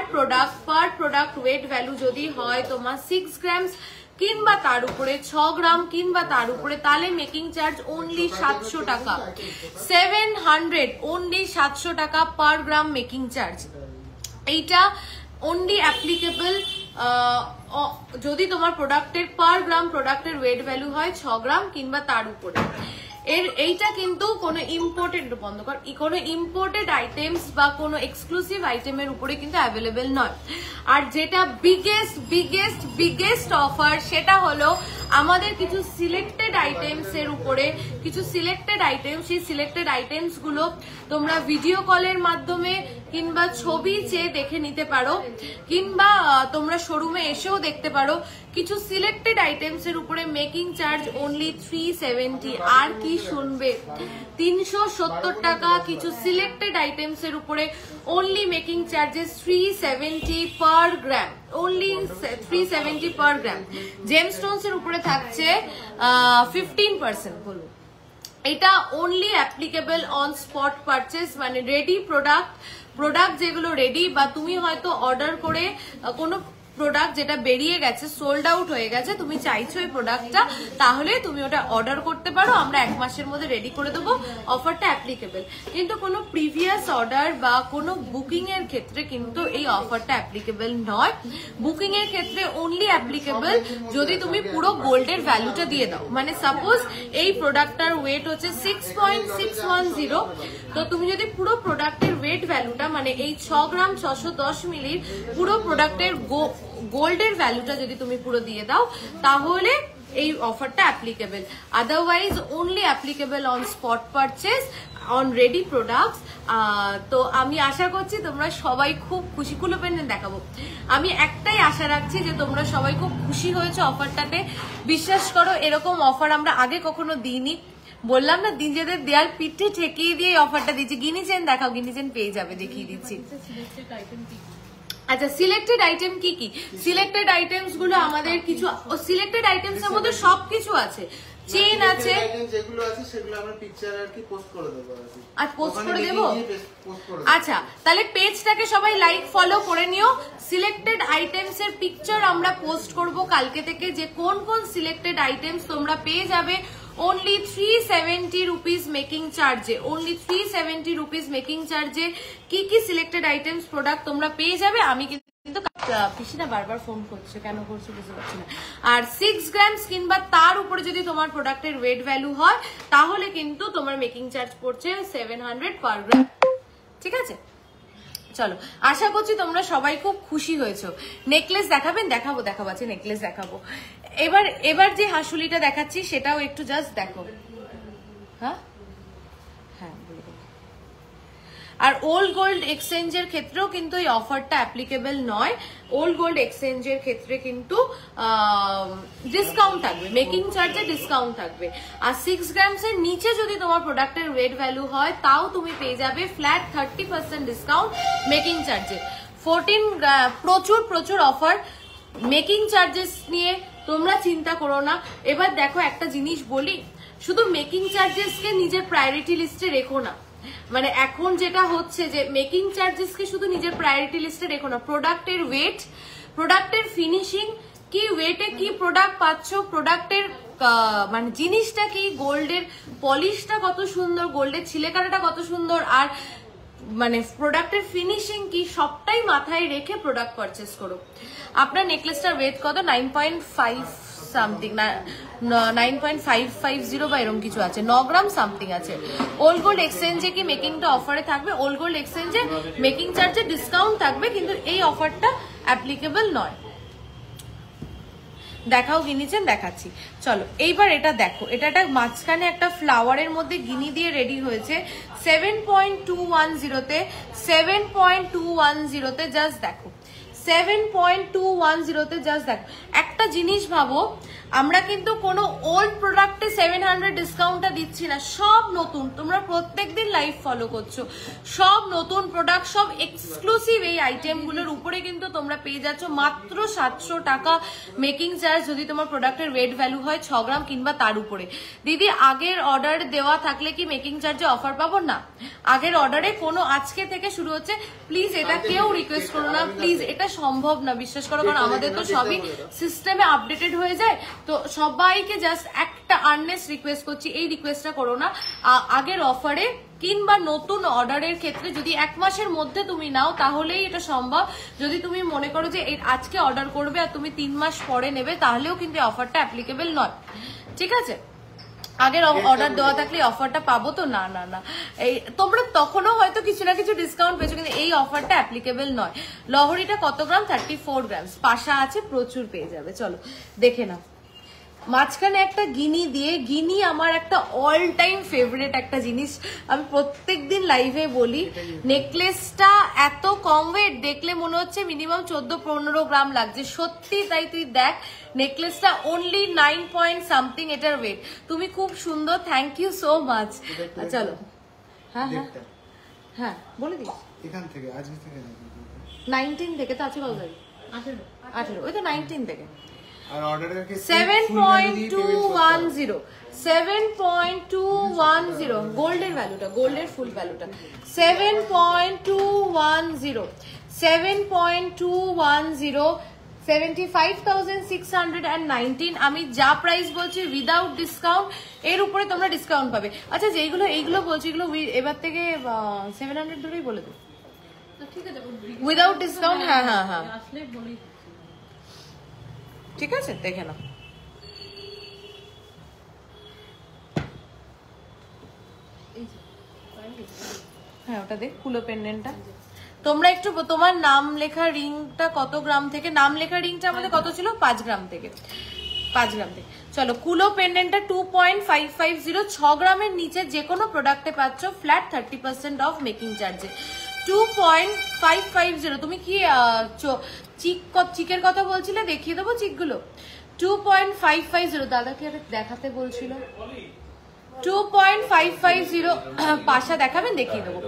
প্রোডাক্ট ওয়েট ভ্যালু যদি হয় তোমার 6 গ্রামস কিংবা তার উপরে, 6 গ্রাম কিংবা তার উপরে, তাহলে মেকিং চার্জ অনলি 700 টাকা, 700, অনলি 700 টাকা পার গ্রাম মেকিং চার্জ। এইটা অনলি অ্যাপ্লিকেবল যদি তোমার প্রোডাক্টের পার গ্রাম প্রোডাক্টের ওয়েট ভ্যালু হয় 6 গ্রাম কিংবা তার উপরে। এইটা কিন্তু কোনো ইম্পোর্টেড বন্ধ কর কোনো ইম্পোর্টেড আইটেমস বা কোনো এক্সক্লুসিভ আইটেমের উপরে কিন্তু অ্যাভেলেবেল নয়। আর যেটা বিগেস্ট বিগেস্ট বিগেস্ট অফার সেটা হলো আমাদের কিছু সিলেক্টেড আইটেমস এর উপরে, কিছু সিলেক্টেড আইটেমস, সেই সিলেক্টেড আইটেমস গুলো তোমরা ভিডিও কলের মাধ্যমে কিংবা ছবি চেয়ে দেখে নিতে পারো, কিংবা তোমরা শোরুমে এসেও দেখতে পারো। কিছু সিলেক্টেড আইটেমস এর উপরে মেকিং চার্জ অনলি 370। আর কি শুনবে, 370 টাকা। কিছু সিলেক্টেড আইটেমস এর উপরে অনলি মেকিং চার্জেস 370 পার গ্রাম, অনলি 370 পার গ্রাম। জেমস্টোনস এর উপরে থাকছে 15%। বলুন, এটা only applicable on spot purchase, মানে রেডি প্রোডাক্ট যেগুলো রেডি, বা তুমি হয়তো অর্ডার করে কোনো প্রোডাক্ট যেটা বেরিয়ে গেছে, সোল্ড আউট হয়ে গেছে, তুমি চাইছো এই প্রোডাক্টটা, তাহলে তুমি ওটা অর্ডার করতে পারো, আমরা 1 মাসের মধ্যে রেডি করে দেবো। অফারটা অ্যাপ্লিকেবল, কিন্তু কোনো প্রিভিয়াস অর্ডার বা কোনো বুকিং এর ক্ষেত্রে কিন্তু এই অফারটা অ্যাপ্লিকেবল নয়। বুকিং এর ক্ষেত্রে অনলি অ্যাপ্লিকেবল যদি তুমি পুরো গোল্ডের ভ্যালুটা দিয়ে দাও। মানে সাপোজ এই প্রোডাক্টটার ওয়েট হচ্ছে 6.610, তো তুমি যদি পুরো প্রোডাক্টের ওয়েট ভ্যালুটা, মানে এই 6 গ্রাম 610 মিলির পুরো প্রোডাক্টের গোল্ডের ভ্যালুটা যদি তুমি পুরো দিয়ে দাও, তাহলে এই অফারটা applicable. Otherwise only applicable on spot purchase on ready products. তো আমি আশা করছি তোমরা সবাই খুব খুশি। খুলে পেনে দেখাবো। আমি একটাই আশা রাখছি যে তোমরা সবাই খুব খুশি হয়েছে অফারটাতে। বিশ্বাস করো, এরকম অফার আমরা আগে কখনো দিইনি। বললাম না, নিজেদের দেয়াল পিঠে ঠেকিয়ে দিয়ে অফারটা দিচ্ছি। গিনি চেন দেখাও, গিনি চেন পেয়ে যাবে, দেখিয়ে দিচ্ছি। আচ্ছা, সিলেক্টেড আইটেম কি কি? সিলেক্টেড আইটেমস গুলো আমাদের কিছু সিলেক্টেড আইটেমস এর মধ্যে সবকিছু আছে। চেন আছে, যেগুলো আছে সেগুলো আমরা পিকচার আর কি পোস্ট করে দেব। আর পোস্ট করে দেব। আচ্ছা, তাহলে পেজটাকে সবাই লাইক ফলো করে নিও। সিলেক্টেড আইটেমস এর পিকচার আমরা পোস্ট করব কালকে থেকে, যে কোন কোন সিলেক্টেড আইটেমস তোমরা পেয়ে যাবে only 370 rupees মেকিং চার্জে। only 370 rupees মেকিং চার্জে কি কি সিলেক্টেড আইটেমস প্রোডাক্ট তোমরা পেয়ে যাবে। আমি কিন্তু পিসিনা বারবার ফোন করছে, কেন করছে বুঝতে পারছি না। আর 6 গ্রামস কিংবা তার উপরে যদি তোমার প্রোডাক্টের ওয়েট ভ্যালু হয়, তাহলে কিন্তু তোমার মেকিং চার্জ পড়ছে 700 পার গ্রাম। ঠিক আছে, চলো, আশা করছি তোমরা সবাই খুব খুশি হয়েছো। নেকলেস দেখাবেন? দেখাবো, আছে নেকলেস দেখাবো। এবার যে হাসুলিটা দেখাচ্ছি সেটাও একটু জাস্ট দেখো। হ্যাঁ, বলে দেবো। আর ওল্ড গোল্ড এক্সচেঞ্জের ক্ষেত্রেও কিন্তু এই অফারটা অ্যাপ্লিকেবল নয়। ওল্ড গোল্ড এক্সচেঞ্জের ক্ষেত্রে কিন্তু ডিসকাউন্ট থাকবে, মেকিং চার্জে ডিসকাউন্ট থাকবে। আর 6 গ্রামস এর নিচে যদি তোমার প্রোডাক্টের ওয়েট ভ্যালু হয়, তাও তুমি পেয়ে যাবে ফ্ল্যাট 30% ডিসকাউন্ট মেকিং চার্জে। 14 প্রচুর অফার মেকিং চার্জেস নিয়ে তোমরা চিন্তা করো না। এবার দেখো, একটা জিনিস বলি, শুধু মেকিং চার্জেসকে নিজের প্রায়োরিটি লিস্টে রেখো না। মানে এখন যেটা হচ্ছে যে মেকিং চার্জেসকে শুধু নিজের প্রায়োরিটি লিস্টে রেখো না, প্রোডাক্টের ওয়েট, প্রোডাক্টের ফিনিশিং, কি ওয়েটে কি প্রোডাক্ট পাচ্ছ, প্রোডাক্টের মানে জিনিসটা কি, গোল্ডের পলিশটা কত সুন্দর, গোল্ডের ছিলেকাটাটা কত সুন্দর, আর মানে প্রোডাক্টের ফিনিশিং কি, সবটাই মাথায় রেখে প্রোডাক্ট পারচেস করো। আপনার নেকলেসটার ওয়েট কত? 9.5 সামথিং, 9.550 বা এরকম কিছু আছে, 9 গ্রাম সামথিং আছে। ওল্ড গোল্ড এক্সচেঞ্জে কি মেকিংটা অফারে থাকবে? ওল্ড গোল্ড এক্সচেঞ্জে মেকিং চার্জে ডিসকাউন্ট থাকবে, কিন্তু এই অফারটা অ্যাপ্লিকেবল নয়। দেখাও গিনিছেন? দেখাচ্ছি, চলো। এইবার এটা দেখো, এটা একটা মাঝখানে একটা ফ্লাওয়ারের মধ্যে গিনি দিয়ে রেডি হয়েছে 7.210 তে। 7.210 তে জাস্ট দেখো, 7.210 তে জাস্ট দেখো। একটা জিনিস ভাবো, আমরা কিন্তু কোনো ওল্ড প্রোডাক্টে 700 ডিসকাউন্টটা দিচ্ছি না, সব নতুন। তোমরা প্রত্যেকদিন লাইভ ফলো করছো, সব নতুন প্রোডাক্ট, সব এক্সক্লুসিভ এই আইটেমগুলোর উপরে কিন্তু তোমরা পেয়ে যাচ্ছ মাত্র 700 টাকা মেকিং চার্জ, যদি তোমার প্রোডাক্টের ওয়েট ভ্যালু হয় 6 গ্রাম কিংবা তার উপরে। দিদি, আগের অর্ডার দেওয়া থাকলে কি মেকিং চার্জে অফার পাবো? না, আগের অর্ডারে কোনো, আজকে থেকে শুরু হচ্ছে। প্লিজ এটা কেউ রিকোয়েস্ট করো না, প্লিজ, এটা সম্ভব না, বিশ্বাস করো, কারণ আমাদের তো সবই সিস্টেমে আপডেটেড হয়ে যায়। তো সবাইকে জাস্ট একটা আর্নেস্ট রিকোয়েস্ট করছি, এই রিকোয়েস্টটা করো না। আগের অফারে কিংবা নতুন অর্ডারের ক্ষেত্রে যদি 1 মাসের মধ্যে তুমি নাও তাহলেই এটা সম্ভব। যদি তুমি মনে করো যে আজকে অর্ডার করবে আর তুমি 3 মাস পরে নেবে তাহলেও কিন্তু অফারটা অ্যাপ্লিকেবল নয়, ঠিক আছে? আগের অর্ডার দেওয়া থাকলে অফারটা পাবো তো? না না না, এই তোমরা তখনও হয়তো কিছু না কিছু ডিসকাউন্ট পেয়েছো, কিন্তু এই অফারটা অ্যাপ্লিকেবল নয়। লহরিটা কত গ্রাম? 34 গ্রাম। পাশা আছে, প্রচুর পেয়ে যাবে। চলো দেখে নাও। মাঝখানে একটা গিনি দিয়ে, গিনি আমার একটা অল টাইম ফেভারিট একটা জিনিস, আমি প্রত্যেকদিন লাইভে বলি। নেকলেসটা এত কম ওয়েট, দেখলে মনে হচ্ছে মিনিমাম 14-15 গ্রাম লাগছে, সত্যি তাই। তুই দেখ নেকলেসটা অনলি 9 পয়েন্ট সামথিং এটার ওয়েট। তুমি খুব সুন্দর, থ্যাংক ইউ সো মাচ। চলো হ্যাঁ হ্যাঁ হ্যাঁ বলে দিস। এখান থেকে আজকে থেকে 19 থেকে তো আছে কত তারিখ? 18, ওই তো 19 থেকে। আর অর্ডারের ক্ষেত্রে 7.210 7.210 গোল্ডের ভ্যালুটা, গোল্ডের ফুল ভ্যালুটা 7.210 7.210 75,619। আমি যা প্রাইস বলছি উইদাউট ডিসকাউন্ট, এর উপরে তোমরা ডিসকাউন্ট পাবে। আচ্ছা যেগুলো এইগুলো বলছি এগুলো এবার থেকে 700 ধরেই বলে দেবো, ঠিক আছে? উইদাউট ডিসকাউন্ট, হ্যাঁ হ্যাঁ হ্যাঁ ঠিক আছে, দেখে নাও। হ্যাঁ ওটা দেখ, কুলো পেন্ডেন্টটা। তোমরা একটু তোমার নাম লেখা রিংটা কত গ্রাম থেকে? নাম লেখা রিংটা আমাদের কত ছিল? 5 গ্রাম থেকে, 5 গ্রাম থেকে। চলো কুলো পেন্ডেন্টটা 2.550, 6 গ্রামের নিচে যে কোনো প্রোডাক্টে পাচ্ছ ফ্ল্যাট 30% অফ মেকিং চার্জে। 2.550। তুমি কি চিকের কথা বলছিলে? দেখিয়ে দেবো চিকগুলো। 2.550 দাদাকে দেখাতে বলছিল। 2.550 পাশা দেখাবেন, দেখিয়ে দেবো।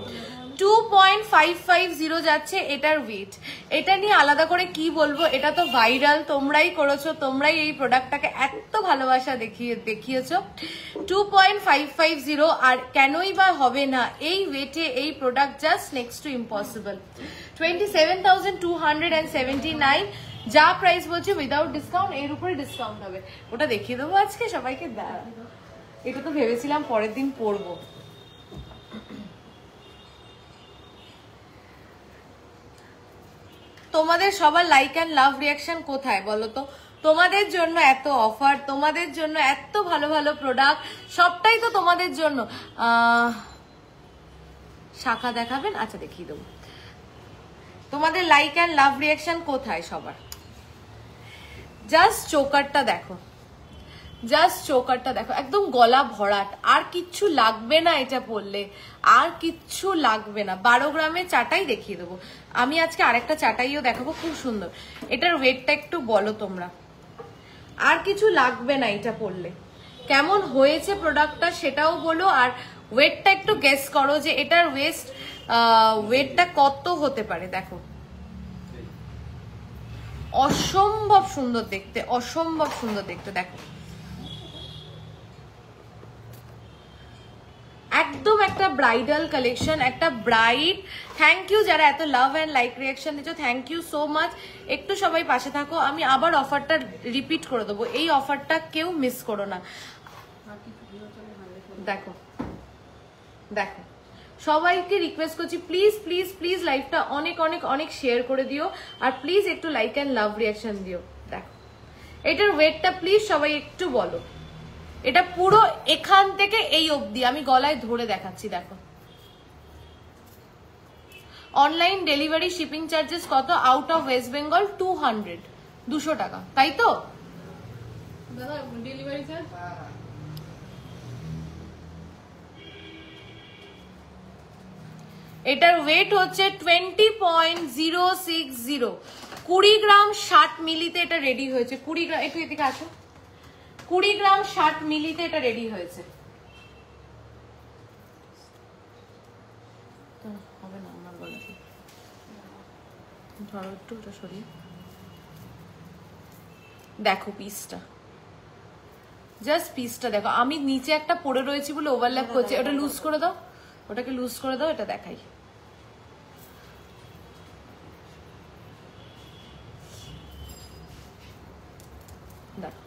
2.550 যাচ্ছে এটার ওয়েট। এটা নিয়ে আলাদা করে কি বলবো, এটা তো ভাইরাল, তোমরাই করেছো, তোমরাই এই প্রোডাক্টটাকে এত ভালোবাসা দেখিয়েছো। 2.550 আর কেনই বা হবে না এই ওয়েটে এই product, just next to impossible. 27,279 যা প্রাইস বলছি উইদাউট ডিসকাউন্ট, এর উপরে ডিসকাউন্ট হবে। ওটা দেখিয়ে দেবো আজকে সবাইকে। এটা তো ভেবেছিলাম পরের দিন পরবো। তোমাদের সবার লাইক অ্যান্ড লাভ রিয়াকশন কোথায় বলো তো? তোমাদের জন্য এত অফার, তোমাদের জন্য এত ভালো ভালো প্রোডাক্ট, সবটাই তো তোমাদের জন্য। শাখা দেখাবেন? আচ্ছা দেখিয়ে দেবো। তোমাদের লাইক অ্যান্ড লাভ রিয়াকশন কোথায় সবার? জাস্ট চোকারটা দেখো, জাস্ট চোকারটা দেখো, একদম গলা ভরাট, আর কিচ্ছু লাগবে না এটা পরলে, আর কিচ্ছু লাগবে না। 12 গ্রামের চাটাই দেখিয়ে দেবো আমি আজকে, আরেকটা চাটাইও দেখাবো, খুব সুন্দর। এটার ওয়েটটা একটু বলো তোমরা, আর কিছু লাগবে না এটা পরলে। কেমন হয়েছে প্রোডাক্টটা সেটাও বলো, আর ওয়েটটা একটু গেস করো যে এটার ওয়েটটা কত হতে পারে। দেখো অসম্ভব সুন্দর দেখতে, অসম্ভব সুন্দর দেখতে। দেখো একদম একটা ব্রাইডাল কালেকশন, একটা ব্রাইড। থ্যাংক ইউ যারা এত লাভ অ্যান্ড লাইক রিয়াকশন দিচ্ছ, থ্যাংক ইউ সো মাচ। একটু সবাই পাশে থাকো, আমি আবার অফারটা রিপিট করে দেবো, এই অফারটা কেউ মিস করো না। দেখো দেখো সবাইকে রিকোয়েস্ট করছি, প্লিজ প্লিজ প্লিজ লাইভটা অনেক অনেক অনেক শেয়ার করে দিও, আর প্লিজ একটু লাইক অ্যান্ড লাভ রিয়াকশন দিও। দেখো এটার ওয়েটটা প্লিজ সবাই একটু বলো। এটা পুরো এখান থেকে এই অবধি আমি গলায় ধরে দেখাচ্ছি। দেখো অনলাইন ডেলিভারি শিপিং চার্জেস কত? আউট অফ ওয়েস্ট বেঙ্গল 200 টাকা, তাই তো দাদা? ডেলিভারি চার্জ এটার ওয়েট হচ্ছে 20.060, 20 গ্রাম 60 মিলিতে এটা রেডি হয়েছে। 20 গ্রাম, একটু এদিকে আসো, 20 গ্রাম 60 মিলিতে এটা রেডি হয়েছে। হবে না আমার গলাতে, ধরো একটু ওটা সরিয়ে। দেখো পিসটা, জাস্ট পিসটা দেখো। আমি নিচে একটা পরে রয়েছি বলে ওভারল্যাপ করছে, ওটা লুজ করে দাও, ওটাকে লুজ করে দাও, এটা দেখাই। দেখো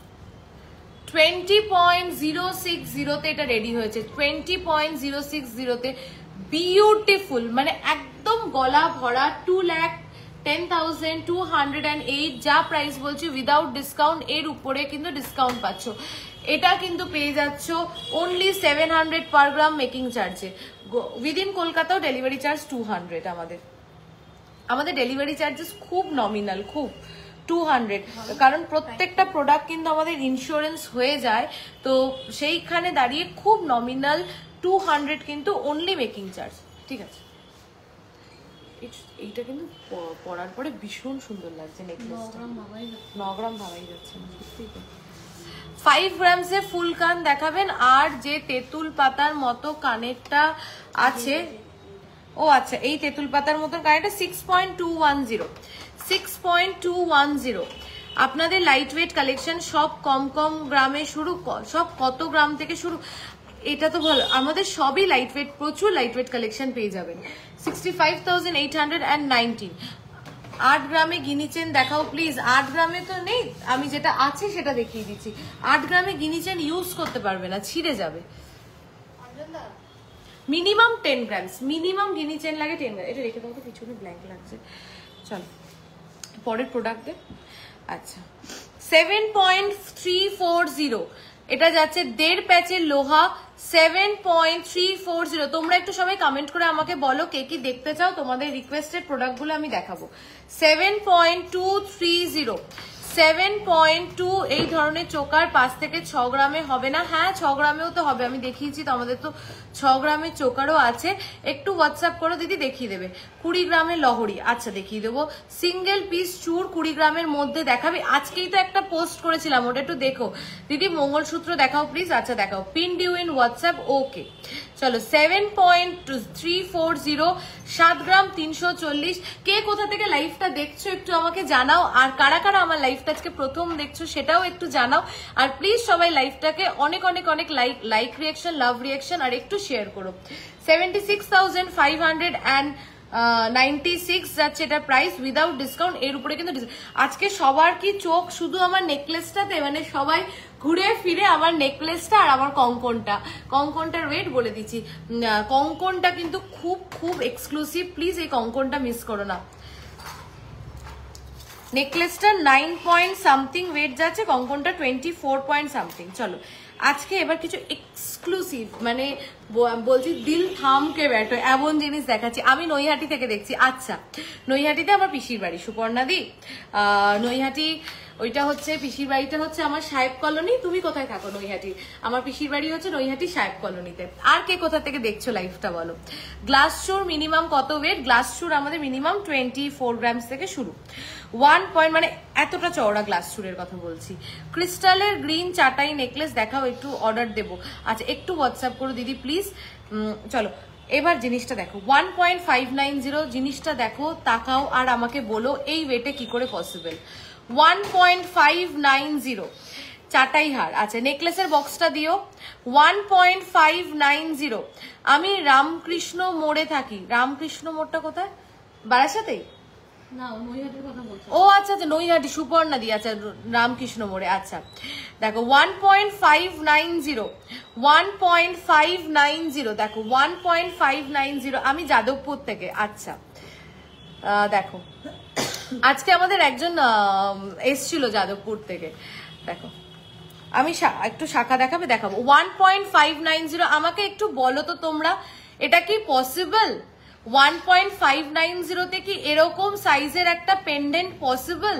20.060 তে এটা রেডি হয়েছে, 20.060 তে বিউটিফুল, মানে একদম গলা ভরা 2,10,208 যা প্রাইস বলছি উইদাউট ডিসকাউন্ট, এর উপরে কিন্তু ডিসকাউন্ট পাচ্ছ। এটা কিন্তু পেয়ে যাচ্ছ অনলি 700 পার গ্রাম মেকিং চার্জে। উইদিন কলকাতাও ডেলিভারি চার্জ 200। আমাদের ডেলিভারি চার্জেস খুব নমিনাল, খুব 200, কারণ প্রত্যেকটা প্রোডাক্ট কিন্তু আমাদের ইন্স্যুরেন্স হয়ে যায়, তো সেইখানে দাঁড়িয়ে খুব নমিনাল 200 কিন্তু অনলি মেকিং চার্জ। ঠিক আছে, এইটা কিন্তু পরার পরে ভীষণ সুন্দর লাগছে নেকলেসটা, 9 গ্রাম ভাবাই যাচ্ছে না সত্যি। 5 গ্রামসে ফুল কান দেখাবেন, আর যে তেঁতুল পাতার মতো কানেরটা আছে, ও আচ্ছা এই তেঁতুল পাতার মতো কানেরটা 6.210। আপনাদের লাইট ওয়েট কালেকশন সব কম কম গ্রামে শুরু, সব কত গ্রাম থেকে শুরু, এটা তো ভালো, আমাদের সবই লাইট ওয়েট, প্রচুর লাইট ওয়েট কালেকশন পেয়ে যাবেন। 65,819। 8 গ্রামে গিনি চেন দেখাও প্লিজ। 8 গ্রামে তো নেই, আমি যেটা আছে সেটা দেখিয়ে দিচ্ছি। 8 গ্রামে গিনি চেন ইউজ করতে পারবে না, ছিঁড়ে যাবে। মিনিমাম 10 গ্রামস, মিনিমাম গিনি চেন লাগে 10 গ্রাম। এটা রেখে দাও তো, পিছনে ব্ল্যাঙ্ক লাগছে। চলো পরের প্রোডাক্ট দে। আচ্ছা 7.340, এটা যাচ্ছে 1.5 প্যাচের লোহা, 7.340। তোমরা একটু সবাই কমেন্ট করে আমাকে বলো কে কি দেখতে চাও, তোমাদের রিকোয়েস্টেড প্রোডাক্টগুলো আমি দেখাবো। 7.230, 7.2। এই ধরনের চোকার 5 থেকে 6 গ্রামে হবে না? হ্যাঁ 6 গ্রামেও তো হবে, আমি দেখিয়েছি তো, আমাদের তো 6 গ্রামের চোকারও আছে। একটু হোয়াটসঅ্যাপ করো দিদি, দেখিয়ে দেবে। 20 গ্রামের লহরি, আচ্ছা দেখিয়ে দেবো। সিঙ্গেল পিস চুর 20 গ্রামের মধ্যে দেখাবি, আজকেই তো একটা পোস্ট করেছিলাম, ওটা একটু দেখো দিদি। মঙ্গলসূত্র দেখাও প্লিজ, আচ্ছা দেখাও, পিন ডিউ ইন হোয়াটসঅ্যাপ, ওকে। চলো 7.340, 7 গ্রাম 340। কে কোথা থেকে লাইভটা দেখছো একটু আমাকে জানাও, আর কারা কারা আমার লাইভটা আজকে প্রথম দেখছো সেটাও একটু জানাও। আর প্লিজ সবাই লাইভটাকে অনেক অনেক অনেক লাইক রিয়াকশন, লাভ রিয়াকশন আর একটু শেয়ার করো। 76,596 যাচ্ছে এটা প্রাইস উইদাউট ডিসকাউন্ট, এর উপরে কিন্তু আজকে সবার কি চোখ শুধু আমার নেকলেসটাতে, মানে সবাই ঘুরে ফিরে আমার নেকলেসটা আর আমার কঙ্কনটার ওয়েট বলে দিচ্ছি। কঙ্কনটা কিন্তু খুব খুব এক্সক্লুসিভ, প্লিজ এই কঙ্কনটা মিস করো না। নেকলেসটা 9 পয়েন্ট সামথিং ওয়েট যাচ্ছে, কঙ্কনটা 24 পয়েন্ট সামথিং। চলো আজকে এবার কিছু এক্সক্লুসিভ, মানে বলছি দিল থামকে ব্যাটো এমন জিনিস দেখাচ্ছি। আমি নৈহাটি থেকে দেখছি। আচ্ছা নৈহাটিতে আমার পিসির বাড়ি, সুপর্ণাদি। নৈহাটি ওইটা হচ্ছে পিসির বাড়িটা হচ্ছে আমার সাহেব কলোনি। তুমি কোথায় থাকো? নৈহাটি। আমার পিসির বাড়ি হচ্ছে নৈহাটি সাহেব কলোনিতে। আর কে কোথা থেকে দেখছো লাইভটা বলো। গ্লাস চুর মিনিমাম কত ওয়েট? গ্লাস চুর আমাদের মিনিমাম 24 গ্রামস থেকে শুরু। 1 পয়েন্ট, মানে এতটা চওড়া গ্লাস চুরের কথা বলছি। ক্রিস্টালের গ্রিন চাটাই নেকলেস দেখাও, একটু অর্ডার দেবো। আচ্ছা একটু হোয়াটসঅ্যাপ করো দিদি প্লিজ। চলো এবার জিনিসটা দেখো, 1.590 জিনিসটা দেখো, তাকাও আর আমাকে বলো এই ওয়েটে কি করে পসিবল। 1.590 চাটাই হার। আচ্ছা নেকলেসের বক্সটা দিও। 1.590। আমি রামকৃষ্ণ মোড়ে থাকি। রামকৃষ্ণ মোড়টা কোথায়? বারাসাতেই? ও আচ্ছা আচ্ছা নৈহাটি, সুপর্ণা দি। আচ্ছা রামকৃষ্ণ মোড়ে। আচ্ছা দেখো 1.590, 1.590 দেখো 1.590। আমি যাদবপুর থেকে। আচ্ছা দেখো আজকে আমাদের একজন এসছিল যাদবপুর থেকে। দেখো আমি একটু শাখা দেখাবো। 1.590। আমাকে একটু বলো তো তোমরা, এটা কি পসিবল? 1.590 তে কি এরকম সাইজের একটা পেন্ডেন্ট পসিবল?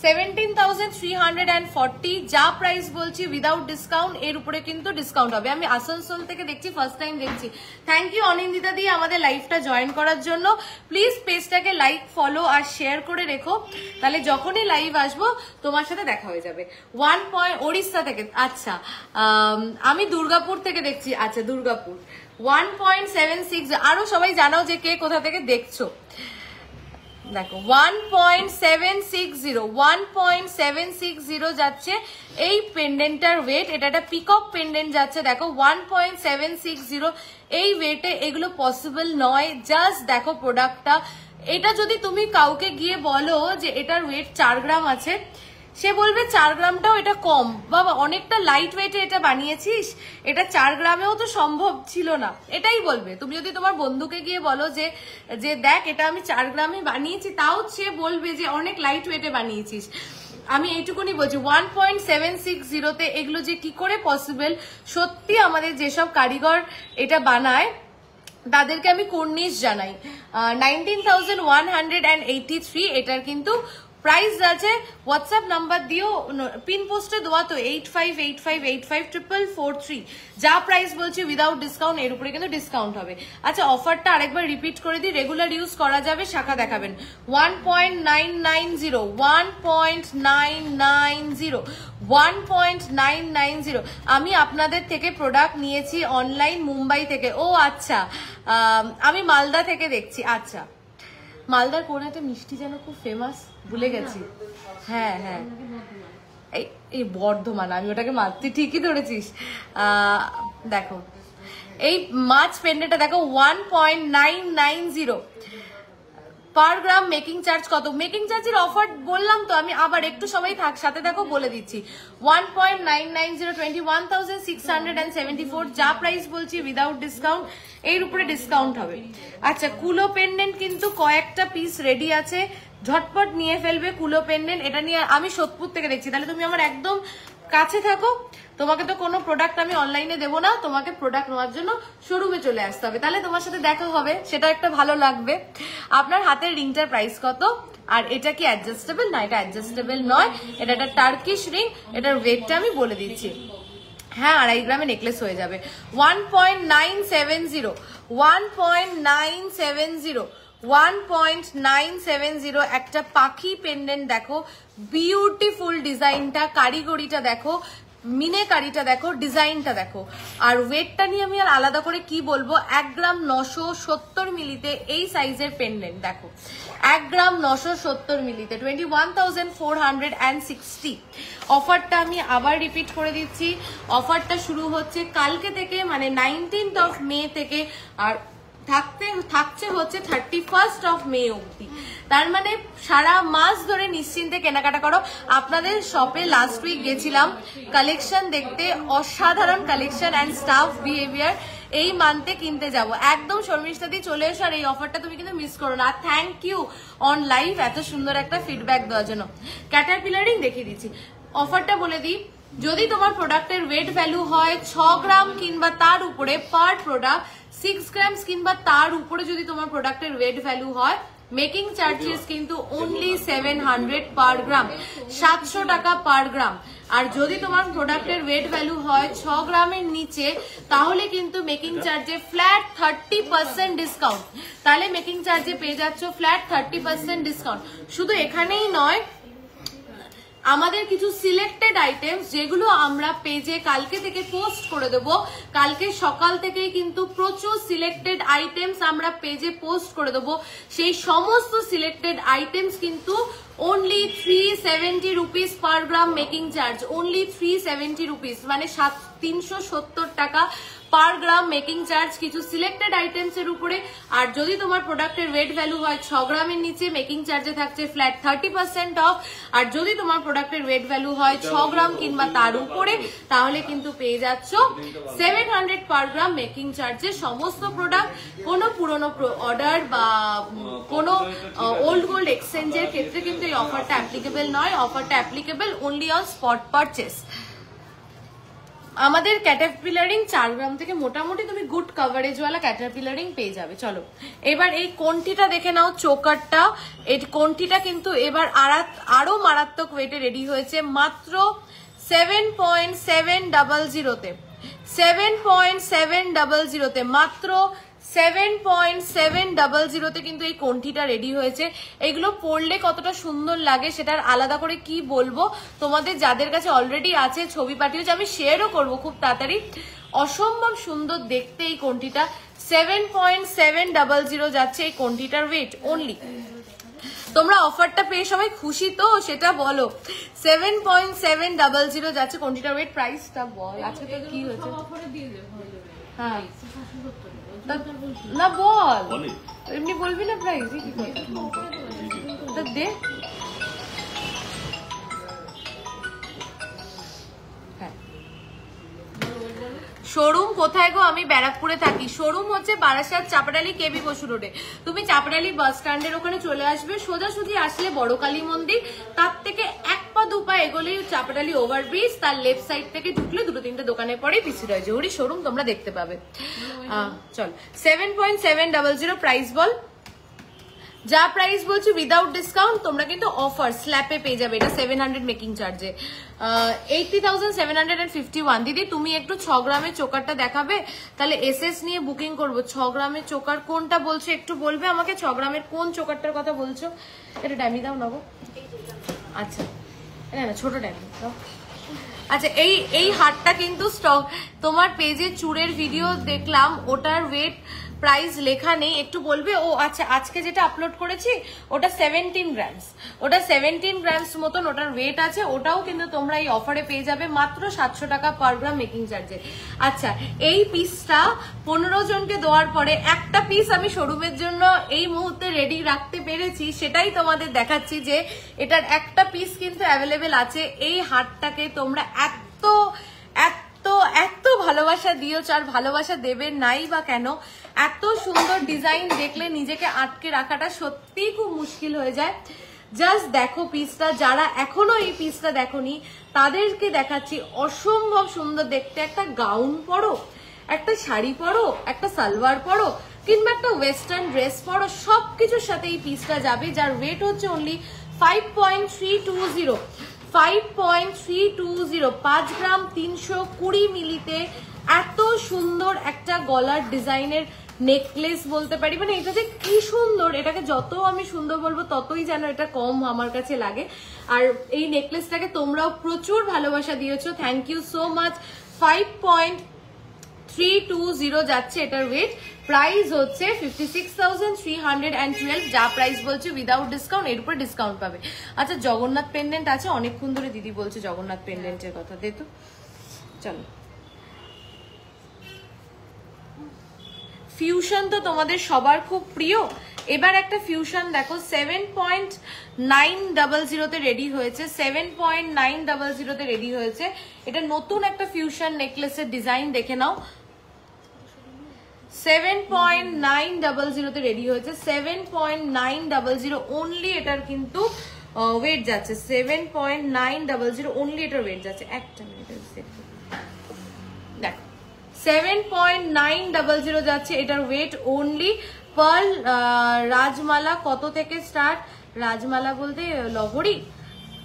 17,340 যা প্রাইস বলছি উইদাউট ডিসকাউন্ট, এর উপরে কিন্তু ডিসকাউন্ট হবে। আমি আসানসোল থেকে দেখছি, ফার্স্ট টাইম দেখছি। থ্যাংক ইউ অনিন্দিতা দি আমাদের লাইভটা জয়েন করার জন্য। প্লিজ পেজটাকে লাইক, ফলো আর শেয়ার করে রেখো, তাহলে যখনই লাইভ আসবো তোমার সাথে দেখা হয়ে যাবে। 1 পয়েন্ট ওড়িশা থেকে। আচ্ছা আমি দুর্গাপুর থেকে দেখছি। আচ্ছা দুর্গাপুর 1.76। আরো সবাই জানাও যে কে কোথা থেকে দেখছো। দেখো 1.760, 1.760 যাচ্ছে এই পেন্ডেন্টটার ওয়েট। এটা একটা পিকক পেন্ডেন্ট যাচ্ছে। দেখো 1.760 এই ওয়েটে এগুলো পসিবল নয়। জাস্ট দেখো প্রোডাক্টটা। এটা যদি তুমি কাউকে গিয়ে বলো যে এটার ওয়েট 4 গ্রাম আছে, সে বলবে 4 গ্রামটাও এটা কম, বাবা অনেকটা লাইট ওয়েটে এটা বানিয়েছিস, এটা 4 গ্রামেও তো সম্ভব ছিল না, এটাই বলবে। তুমি যদি তোমার বন্ধুকে গিয়ে বলো যে দেখ এটা আমি 4 গ্রামে বানিয়েছি, তাও সে বলবে যে অনেক লাইট ওয়েটে বানিয়েছিস। আমি এইটুকুনি বলছি 1.760 তে এগুলো যে কি করে পসিবল, সত্যি আমাদের যেসব কারিগর এটা বানায় তাদেরকে আমি কুর্নিশ জানাই। 19,183 এটার কিন্তু প্রাইস আছে। হোয়াটসঅ্যাপ নাম্বার দিও, পিন পোস্টে দেওয়া তো 8585854443। যা প্রাইস বলছি উইদাউট ডিসকাউন্ট, এর উপরে কিন্তু ডিসকাউন্ট হবে। আচ্ছা অফারটা আরেকবার রিপিট করে দিই, রেগুলার ইউজ করা যাবে, শাখা দেখাবেন 1.990 1.990। আমি আপনাদের থেকে প্রোডাক্ট নিয়েছি অনলাইন মুম্বাই থেকে। ও আচ্ছা, আমি মালদা থেকে দেখছি। আচ্ছা মালদার কোন একটা মিষ্টি যেন খুব ফেমাস, ভুলে গেছি। হ্যাঁ হ্যাঁ এই বর্ধমান, আমি ওটাকে মারতে ঠিকই ধরেছিস। দেখো এই মাছ পেন্ডেটা দেখো 1.990 পার গ্রাম। মেকিং চার্জ কত? মেকিং চার্জের অফার বললাম তো আমি, আবার একটু সময় থাক সাথে দেখো বলে দিচ্ছি। 1.990 21,674। যা প্রাইস বলছি উইদাউট ডিসকাউন্ট, এর উপরে ডিসকাউন্ট হবে। আচ্ছা কুলো পেন্ডেন্ট কিন্তু কয়েকটা পিস রেডি আছে, ঝটপট নিয়ে ফেলবে কুলো পেন্ডেন্ট। এটা নিয়ে আমি সোদপুর থেকে দেখছি, তাহলে তুমি আমার একদম কাছে থাকো, তোমাকে তো কোনো প্রোডাক্ট আমি অনলাইনে দেবো না, তোমাকে প্রোডাক্ট নেওয়ার জন্য শোরুমে চলে আসতে হবে, তাহলে তোমার সাথে দেখা হবে, সেটা একটা ভালো লাগবে। আপনার হাতের রিংটার প্রাইস কত? আর এটা কি অ্যাডজাস্টেবল? না এটা অ্যাডজাস্টেবল নয়, এটা একটা টার্কিশ রিং। এটার ওয়েটটা আমি বলে দিচ্ছি, হ্যাঁ 2.5 গ্রামে নেকলেস হয়ে যাবে। 1.970 একটা পাখি পেন্ডেন্ট দেখো, বিউটিফুল ডিজাইনটা, কারিগরিটা দেখো, মিনেকারিটা দেখো, ডিজাইনটা দেখো। আর ওয়েটটা নিয়ে আমি আর আলাদা করে কি বলবো, 1 গ্রাম 970 মিলিতে এই সাইজের পেন্ডেন্ট দেখো, 1 গ্রাম 970 মিলিতে 21,460। অফারটা আমি আবার রিপিট করে দিচ্ছি, অফারটা শুরু হচ্ছে কালকে থেকে, মানে 19th অফ মে থেকে, আর থাকছে হচ্ছে 31st অফ মে অবধি। তার মানে সারা মাস ধরে নিশ্চিন্তে কেনাকাটা করো। আপনাদের শপে লাস্ট উইক গেছিলাম কালেকশন দেখতে, অসাধারণ কালেকশন অ্যান্ড স্টাফ বিহেভিয়ার। এই মান্থে কিনতে যাব, একদম শর্মিষ্ঠা দি চলে এসো, আর এই অফারটা তুমি কিন্তু মিস করো না। আর থ্যাংক ইউ অন লাইভ এত সুন্দর একটা ফিডব্যাক দেওয়ার জন্য। ক্যাটারপিলারিং দেখিয়ে দিচ্ছি, অফারটা বলে দিই। যদি তোমার প্রোডাক্টের ওয়েট ভ্যালু হয় 6 গ্রাম কিংবা তার উপরে পার প্রোডাক্ট, 6 গ্রাম কিংবা তার উপরে যদি তোমার প্রোডাক্টের ওয়েট ভ্যালু হয়, মেকিং চার্জেস কিন্তু অনলি 700 পার গ্রাম, 700 টাকা পার গ্রাম। আর যদি তোমার প্রোডাক্টের ওয়েট ভ্যালু হয় 6 গ্রামের নিচে, তাহলে কিন্তু মেকিং চার্জে ফ্ল্যাট 30% ডিসকাউন্ট। তাহলে মেকিং চার্জে পেয়ে যাচ্ছ ফ্ল্যাট 30% ডিসকাউন্ট। শুধু এখানেই নয়, আমাদের কিছু সিলেক্টেড আইটেমস যেগুলো আমরা পেজে কালকে থেকে পোস্ট করে দেব, কালকে সকাল থেকেই কিন্তু প্রচুর সিলেক্টেড আইটেমস আমরা পেজে পোস্ট করে দেব। সেই সমস্ত সিলেক্টেড আইটেমস কিন্তু only 370 rupees per gram making charge, only 370 rupees, মানে 370 টাকা পার গ্রাম মেকিং চার্জ কিছু সিলেক্টেড আইটেমস এর উপরে। আর যদি তোমার প্রোডাক্টের ওয়েট ভ্যালু হয় 6 গ্রামের নিচে, মেকিং চার্জে থাকছে ফ্ল্যাট 30% অফ। আর যদি তোমার প্রোডাক্টের ওয়েট ভ্যালু হয় 6 গ্রাম কিংবা তার উপরে, তাহলে কিন্তু পেয়ে যাচ্ছ 700 পার গ্রাম মেকিং চার্জে সমস্ত প্রোডাক্ট। কোনো পুরনো অর্ডার বা কোনো ওল্ড গোল্ড এক্সচেঞ্জের ক্ষেত্রে কিন্তু এই অফারটা অ্যাপ্লিকেবল নয়, অফারটা applicable only on spot purchase. আমাদের ক্যাটারপিলারিং 4 গ্রাম থেকে মোটামুটি তুমি গুড কভারেজওয়ালা ক্যাটারপিলারিং পেয়ে যাবে। চলো এবার এই কোনটিটা দেখে নাও, চোকারটা। এই কোনটিটা কিন্তু এবার আরো মারাত্মক ওয়েটে রেডি হয়েছে, মাত্র 7.700 তে, 7.700 তে, মাত্র 7.700 তে কিন্তু এই কোনটিটা রেডি হয়েছে। এগুলো পরলে কতটা সুন্দর লাগে সেটার আলাদা করে কি বলবো, তোমাদের যাদের কাছে অলরেডি আছে ছবি পাঠিয়েছে, আমি শেয়ারও করবো খুব তাড়াতাড়ি। অসম্ভব সুন্দর দেখতে এই কোনটিটা। 7.700 যাচ্ছে এই কোনটিটার ওয়েট অনলি। তোমরা অফারটা পেয়ে সবাই খুশি তো সেটা বলো। 7.700 যাচ্ছে কোনটিটার ওয়েট। প্রাইসটা বল আজকে তো কি হয়েছে, হ্যাঁ না বল, এমনি বলবি না প্রাইস কি করে দে। শোরুম কোথায় গো? আমি ব্যারাকপুরে থাকি। শোরুম হচ্ছে বারাসাত চাপাডালি কেবি বসু রোডে। তুমি চাপাডালি বাস স্ট্যান্ডের ওখানে চলে আসবে, সোজাসুজি আসলে বড় কালী মন্দির, তার থেকে 1 পা 2 পা এগোলেই চাপাডালি ওভারব্রিজ, তার লেফট সাইড থেকে ঢুকলে 2-3টে দোকানের পরে পিসি রয় জহুরি শোরুম তোমরা দেখতে পাবে। চল 7.700 প্রাইস বল। যা প্রাইস বলছি উইদাউট ডিসকাউন্ট, তোমরা কিন্তু অফার স্ল্যাপে পেয়ে যাবে। এটা 700 মেকিং চার্জে 80,751। দিদি তুমি একটু 6 গ্রামের চোকারটা দেখাবে, তাহলে এসএস নিয়ে বুকিং করব। 6 গ্রামের চোকার কোনটা বলছো একটু বলবে আমাকে? 6 গ্রামের কোন চোকারটার কথা বলছো? এটা ড্যামি দাও নেবো। আচ্ছা না ছোট ড্যামি দাও। আচ্ছা এই হারটা কিন্তু স্টক, তোমার পেজে চুড়ের ভিডিও দেখলাম, ওটার ওয়েট প্রাইস লেখা নেই, একটু বলবে? ও আচ্ছা, আজকে যেটা আপলোড করেছি ওটা 17 গ্রামস, ওটা 17 গ্রামস মতন ওটার ওয়েট আছে। ওটাও কিন্তু তোমরা এই অফারে পেয়ে যাবে মাত্র 700 টাকা পার গ্রাম মেকিং চার্জে। আচ্ছা এই পিসটা 15 জনকে দেওয়ার পরে একটা পিস আমি শোরুমের জন্য এই মুহূর্তে রেডি রাখতে পেরেছি, সেটাই তোমাদের দেখাচ্ছি যে এটার একটা পিস কিন্তু অ্যাভেলেবেল আছে। এই হারটাকে তোমরা এত এত এত ভালোবাসা দিয়েছো, আর ভালোবাসা দেবে নাই বা কেন? এত সুন্দর ডিজাইন দেখলে নিজেকে আটকে রাখাটা সত্যিই খুব মুশকিল হয়ে যায়। জাস্ট দেখো পিসটা, যারা এখনো এই পিসটা দেখোনি তাদেরকে দেখাচ্ছি, অসম্ভব সুন্দর দেখতে। একটা গাউন পরো, একটা শাড়ি পরো, একটা সালোয়ার পরো, কিংবা একটা ওয়েস্টার্ন ড্রেস পরো, সবকিছুর সাথে এই পিসটা যাবে, যার ওয়েট হচ্ছে অনলি 5.320। 5.320 5 গ্রাম 320 মিলিতে এত সুন্দর একটা গলার ডিজাইনের নেকলেস বলতে পারি। মানে এটা যে কি সুন্দর, এটাকে যত আমি সুন্দর বলবো ততই যেন এটা কম আমার কাছে লাগে। আর এই নেকলেসটাকে তোমরাও প্রচুর ভালোবাসা দিয়েছো, থ্যাংক ইউ সো মাচ। 5.320 যাচ্ছে এটার ওয়েট। প্রাইস হচ্ছে 56,312। যা প্রাইস বলছে উইদাউট ডিসকাউন্ট, এর উপর ডিসকাউন্ট পাবে। আচ্ছা জগন্নাথ পেন্ডেন্ট আছে, অনেকক্ষণ ধরে দিদি বলছে জগন্নাথ পেন্ডেন্টের কথা, দে তো। চলো ফিউশন তো তোমাদের সবার খুব প্রিয়। এবার একটা ফিউশন দেখো 7.900 তে রেডি হয়েছে, 7.900 তে রেডি হয়েছে। এটা নতুন একটা ফিউশন নেকলেসের ডিজাইন, দেখে নাও। 7.900 তে রেডি হয়েছে, 7.900 অনলি। এটার কিন্তু ওয়েট যাচ্ছে 7.900 অনলি, এটার ওয়েট যাচ্ছে। একটা মিনিট দেখো 7.900 যাচ্ছে এটার ওয়েট অনলি। পার্ল রাজমালা কত থেকে স্টার্ট? রাজমালা বলতে লহরি,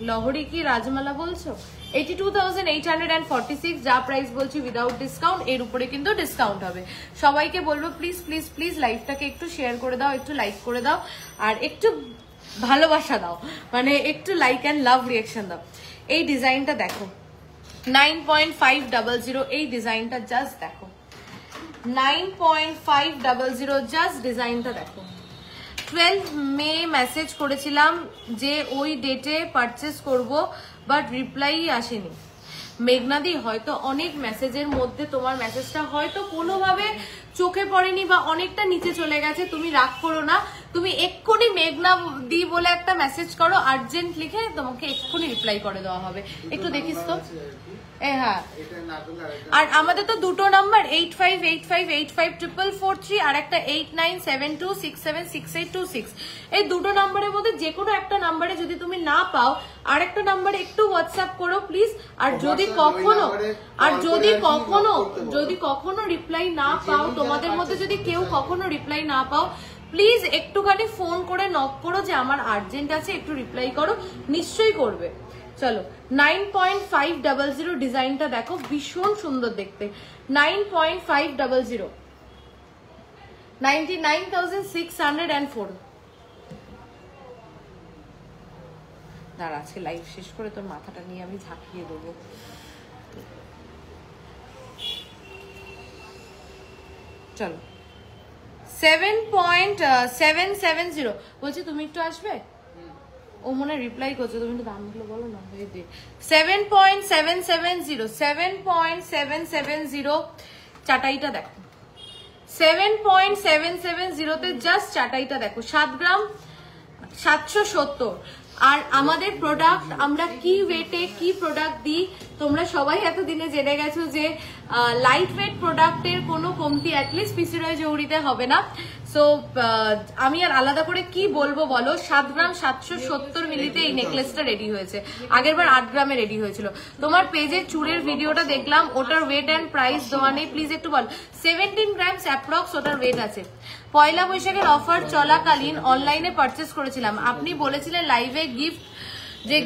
লহরি কি রাজমালা বলছো? 82,846 যা প্রাইস বলছি উইদাউট ডিসকাউন্ট, এর উপরে কিন্তু ডিসকাউন্ট হবে। সবাইকে বলবো প্লিজ প্লিজ প্লিজ লাইভটাকে একটু শেয়ার করে দাও, একটু লাইক করে দাও, আর একটু ভালোবাসা দাও, মানে একটু লাইক অ্যান্ড লাভ রিয়াকশন দাও। এই ডিজাইনটা দেখো 9.500, এই ডিজাইনটা জাস্ট দেখো 9.500, জাস্ট ডিজাইনটা দেখো। 12 মে মেসেজ করেছিলাম যে ওই ডেটে পারচেস করব, বাট রিপ্লাই আসেনি। মেঘনাদি হয়তো অনেক মেসেজের মধ্যে তোমার মেসেজটা হয়তো কোনোভাবে চোখে পড়েনি বা অনেকটা নিচে চলে গেছে, তুমি রাগ করো না। তুমি এক্ষুনি মেঘনা দি বলে একটা মেসেজ করো, আর্জেন্ট লিখে, তোমাকে এক্ষুনি রিপ্লাই করে দেওয়া হবে। একটু দেখিস তো। হ্যাঁ, আর আমাদের তো দুটো নাম্বার 8585854443 আর একটা 8972676826। এই দুটো নাম্বারের মধ্যে যে কোনো একটা নাম্বারে যদি তুমি না পাও, আর একটা নাম্বারে একটু হোয়াটসঅ্যাপ করো প্লিজ। আর যদি কখনো রিপ্লাই না পাও, তোমাদের মধ্যে যদি কেউ কখনো রিপ্লাই না পাও, প্লিজ একটুখানি ফোন করে নক করো যে আমার আর্জেন্ট আছে, একটু রিপ্লাই করো, নিশ্চয়ই করবে। চলো 9.500 ডিজাইনটা দেখো, ভীষণ সুন্দর দেখতে। 9.500 99,604। দাঁড়া, আজকে লাইভ শেষ করে তোর মাথাটা নিয়ে আমি ঝাঁকিয়ে দেবো। চলো 7.770 বলছি, তুমি একটু আসবে? ও মনে রিপ্লাই করছে, তুমি একটু দামগুলো বলো না। 7.770 চাটাইটা দেখো, 7.770 তে জাস্ট চাটাইটা দেখো। 7 গ্রাম 770। আর আমাদের প্রোডাক্ট আমরা কি ওয়েটে কি প্রোডাক্ট দিই তোমরা সবাই এতদিনে জেনে গেছো যে লাইট ওয়েট প্রোডাক্টের কোনো কমতি অ্যাটলিস্ট পিসিরয় জৌড়িতে হবে না। সো আমি আর আলাদা করে কি বলবো বলো, 7 গ্রাম 770 মিলিতে এই নেকলেসটা রেডি হয়েছে, আগের বার 8 গ্রামে রেডি হয়েছিল। তোমার পেজে চুড়ের ভিডিওটা দেখলাম, ওটার ওয়েট অ্যান্ড প্রাইস দেওয়া নেই, প্লিজ একটু বল। 17 গ্রামস অ্যাপ্রক্স ওটার ওয়েট আছে। পয়লা বৈশাখের অফার চলাকালীন অনলাইনে পারচেস করেছিলাম, আপনি বলেছিলেন লাইভে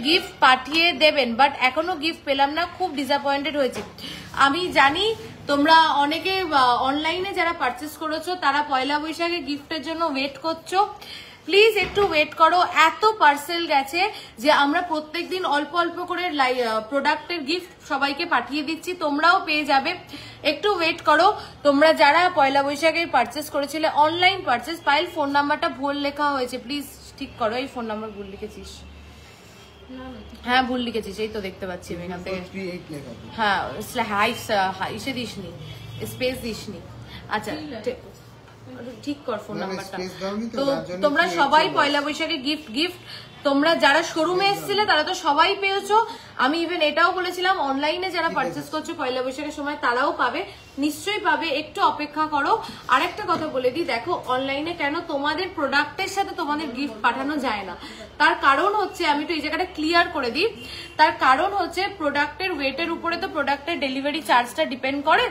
গিফট পাঠিয়ে দেবেন, বাট এখনো গিফট পেলাম না, খুব ডিসঅ্যাপয়েন্টেড হয়েছি। আমি জানি তোমরা অনেকে অনলাইনে যারা পারচেস করেছো তারা পয়লা বৈশাখে গিফটের জন্য ওয়েট করছো, প্লিজ একটু ওয়েট করো। এত পার্সেল গেছে যে আমরা প্রত্যেকদিন অল্প অল্প করে প্রোডাক্টের গিফট সবাইকে পাঠিয়ে দিচ্ছি, তোমরাও পেয়ে যাবে, একটু ওয়েট করো। তোমরা যারা পয়লা বৈশাখে পারচেস করেছিলে অনলাইন পারচেস, পাইল ফোন নাম্বারটা ভুল লেখা হয়েছে, প্লিজ ঠিক করো। এই ফোন নাম্বার ভুল লিখেছিস? হ্যাঁ ভুল লিখেছিস, এই তো দেখতে পাচ্ছি আমি এখান থেকে। হ্যাঁ ইসে দিসনি, স্পেস দিসনি। আচ্ছা ঠিক কর ফোন নাম্বারটা। তো তোমরা সবাই পয়লা বৈশাখে গিফট তোমরা যারা শোরুমে এসেছিলে তারা তো সবাই পেয়েছো। আমি ইভেন এটাও বলেছিলাম অনলাইনে যারা পারচেস করছো পয়লা বৈশাখের সময় তারাও পাবে, নিশ্চয়ই পাবে, একটু অপেক্ষা করো। আরেকটা কথা বলে দিই, দেখো অনলাইনে কেন তোমাদের প্রোডাক্টের সাথে তোমাদের গিফট পাঠানো যায় না, তার কারণ হচ্ছে, আমি তো এই জায়গাটা ক্লিয়ার করে দিই, তার কারণ হচ্ছে প্রোডাক্টের ওয়েটের উপরে তো প্রোডাক্টের ডেলিভারি চার্জটা ডিপেন্ড করে।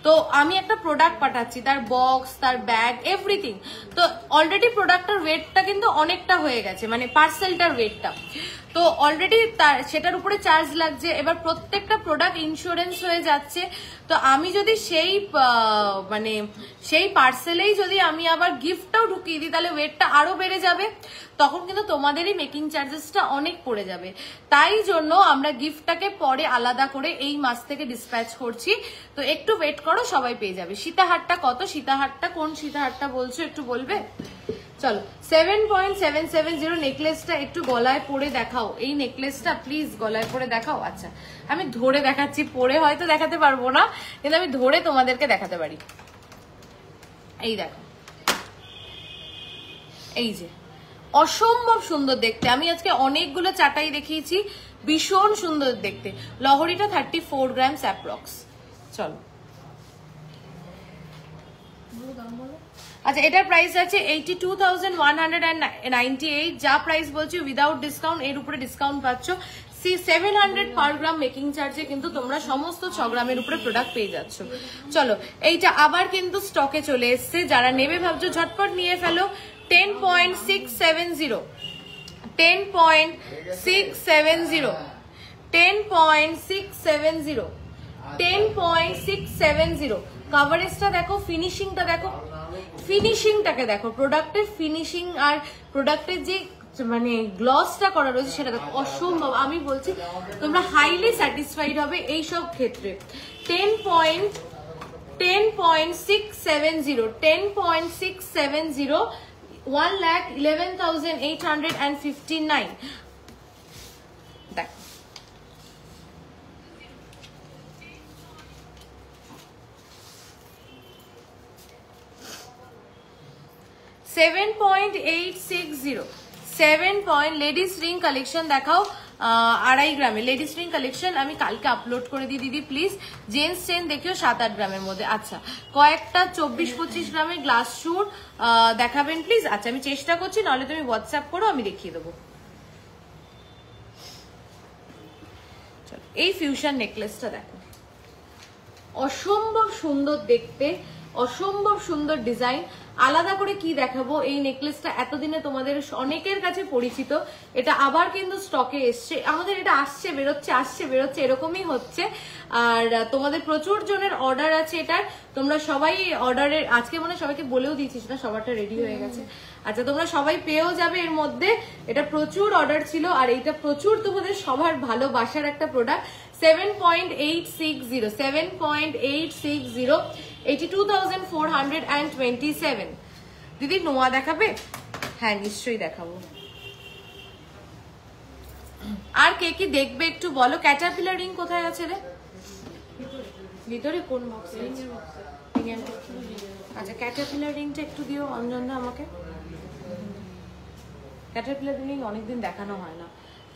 তো আমি একটা প্রোডাক্ট পাঠাচ্ছি, তার বক্স, তার ব্যাগ, এভরিথিং, তো অলরেডি প্রোডাক্টের ওয়েটটা কিন্তু অনেকটা হয়ে গেছে, মানে পার্সেলটার ওয়েটটা, তো অলরেডি সেটার উপরে চার্জ লাগছে। এবার প্রত্যেকটা প্রোডাক্ট ইন্স্যুরেন্স হয়ে যাচ্ছে, তো আমি যদি সেই পার্সেলেই যদি আমি আবার গিফটটাও ঢুকিয়ে দিই তাহলে ওয়েটটা আরো বেড়ে যাবে, তখন কিন্তু তোমাদেরই মেকিং চার্জেসটা অনেক পড়ে যাবে। তাই জন্য আমরা গিফটটাকে পরে আলাদা করে এই মাস থেকে ডিসপ্যাচ করছি, তো একটু ওয়েট করো, সবাই পেয়ে যাবে। সীতাহারটা কত? সীতাহারটা কোন সীতাহারটা বলছো একটু বলবে? চলো 7.770 নেকলেসটা একটু গলায় পরে দেখাও, এই নেকলেসটা প্লিজ গলায় পরে দেখাও। আচ্ছা আমি ধরে দেখাচ্ছি, পরে হয়তো দেখাতে পারবো না, কিন্তু আমি ধরে তোমাদেরকে দেখাতে পারি। এই দেখো, এই যে অসম্ভব সুন্দর দেখতে, আমি আজকে অনেকগুলো চাটাই দেখিয়েছি, ভীষণ সুন্দর দেখতে। লহরিটা 34 গ্রামস অ্যাপ্রক্স। চলো আচ্ছা এটার প্রাইস আছে 82,198, যা প্রাইস বলছি উইদাউট ডিসকাউন্ট, এর উপরে ডিসকাউন্ট পাচ্ছ 700 পার গ্রাম মেকিং চার্জে কিন্তু তোমরা সমস্ত 6 গ্রামের উপরে প্রোডাক্ট পেয়ে যাচ্ছ। চলো এইটা আবার কিন্তু স্টকে চলে এসছে, যারা নেবে ভাবছো ঝটপট নিয়ে ফেলো। 10.670 10.670 10.670 10.670 কভারেজটা দেখো, ফিনিশিংটা দেখো, ফিনিশিংটাকে দেখো, প্রোডাক্টের ফিনিশিং আর প্রোডাক্টের যে মানে গ্লসটা করা রয়েছে সেটা দেখো, অসম্ভব। আমি বলছি তোমরা হাইলি স্যাটিসফাইড হবে এই সব ক্ষেত্রে। 10.670 10.670 1,11,859 দেখো। লেডিস রিং কালেকশন দেখাও, 2.5 গ্রামে লেডিস রিং কালেকশন আমি কালকে আপলোড করে দিই দিদি প্লিজ। জেন্টস চেন দেখিও 7-8 গ্রামের মধ্যে। আচ্ছা কয়েকটা 24-25 গ্রামের গ্লাস শুট দেখাবেন প্লিজ। আচ্ছা আমি চেষ্টা করছি, নাহলে তুমি হোয়াটসঅ্যাপ করো, আমি দেখিয়ে দেবো। এই ফিউশন নেকলেসটা দেখো, অসম্ভব সুন্দর দেখতে, অসম্ভব সুন্দর ডিজাইন। আলাদা করে কি দেখাবো, এই নেকলেসটা এতদিনে তোমাদের অনেকের কাছে পরিচিত, এটা আবার কিন্তু স্টকে এসছে, আমাদের এটা আসছে বেরোচ্ছে এরকমই হচ্ছে। আর তোমাদের প্রচুর জনের অর্ডার আছে এটার, তোমরা সবাই অর্ডারের, আজকে মনে সবাইকে বলেও দিয়েছিস না, সবারটা রেডি হয়ে গেছে। আচ্ছা তোমরা সবাই পেয়েও যাবে এর মধ্যে, এটা প্রচুর অর্ডার ছিল আর এইটা প্রচুর তোমাদের সবার ভালোবাসার একটা প্রোডাক্ট। 7.860 7.860 82,427। দিদি নোয়া দেখাবে? হ্যাঁ নিশ্চয়ই দেখাবো। আর কে কি দেখবে একটু বলো। ক্যাটারপিলার রিং কোথায় আছে রে? ভিতরে কোন বক্সে? আচ্ছা ক্যাটারপিলার রিংটা একটু দিও অঞ্জনদা আমাকে। ক্যাটারপিলার রিং অনেকদিন দেখানো হয় না,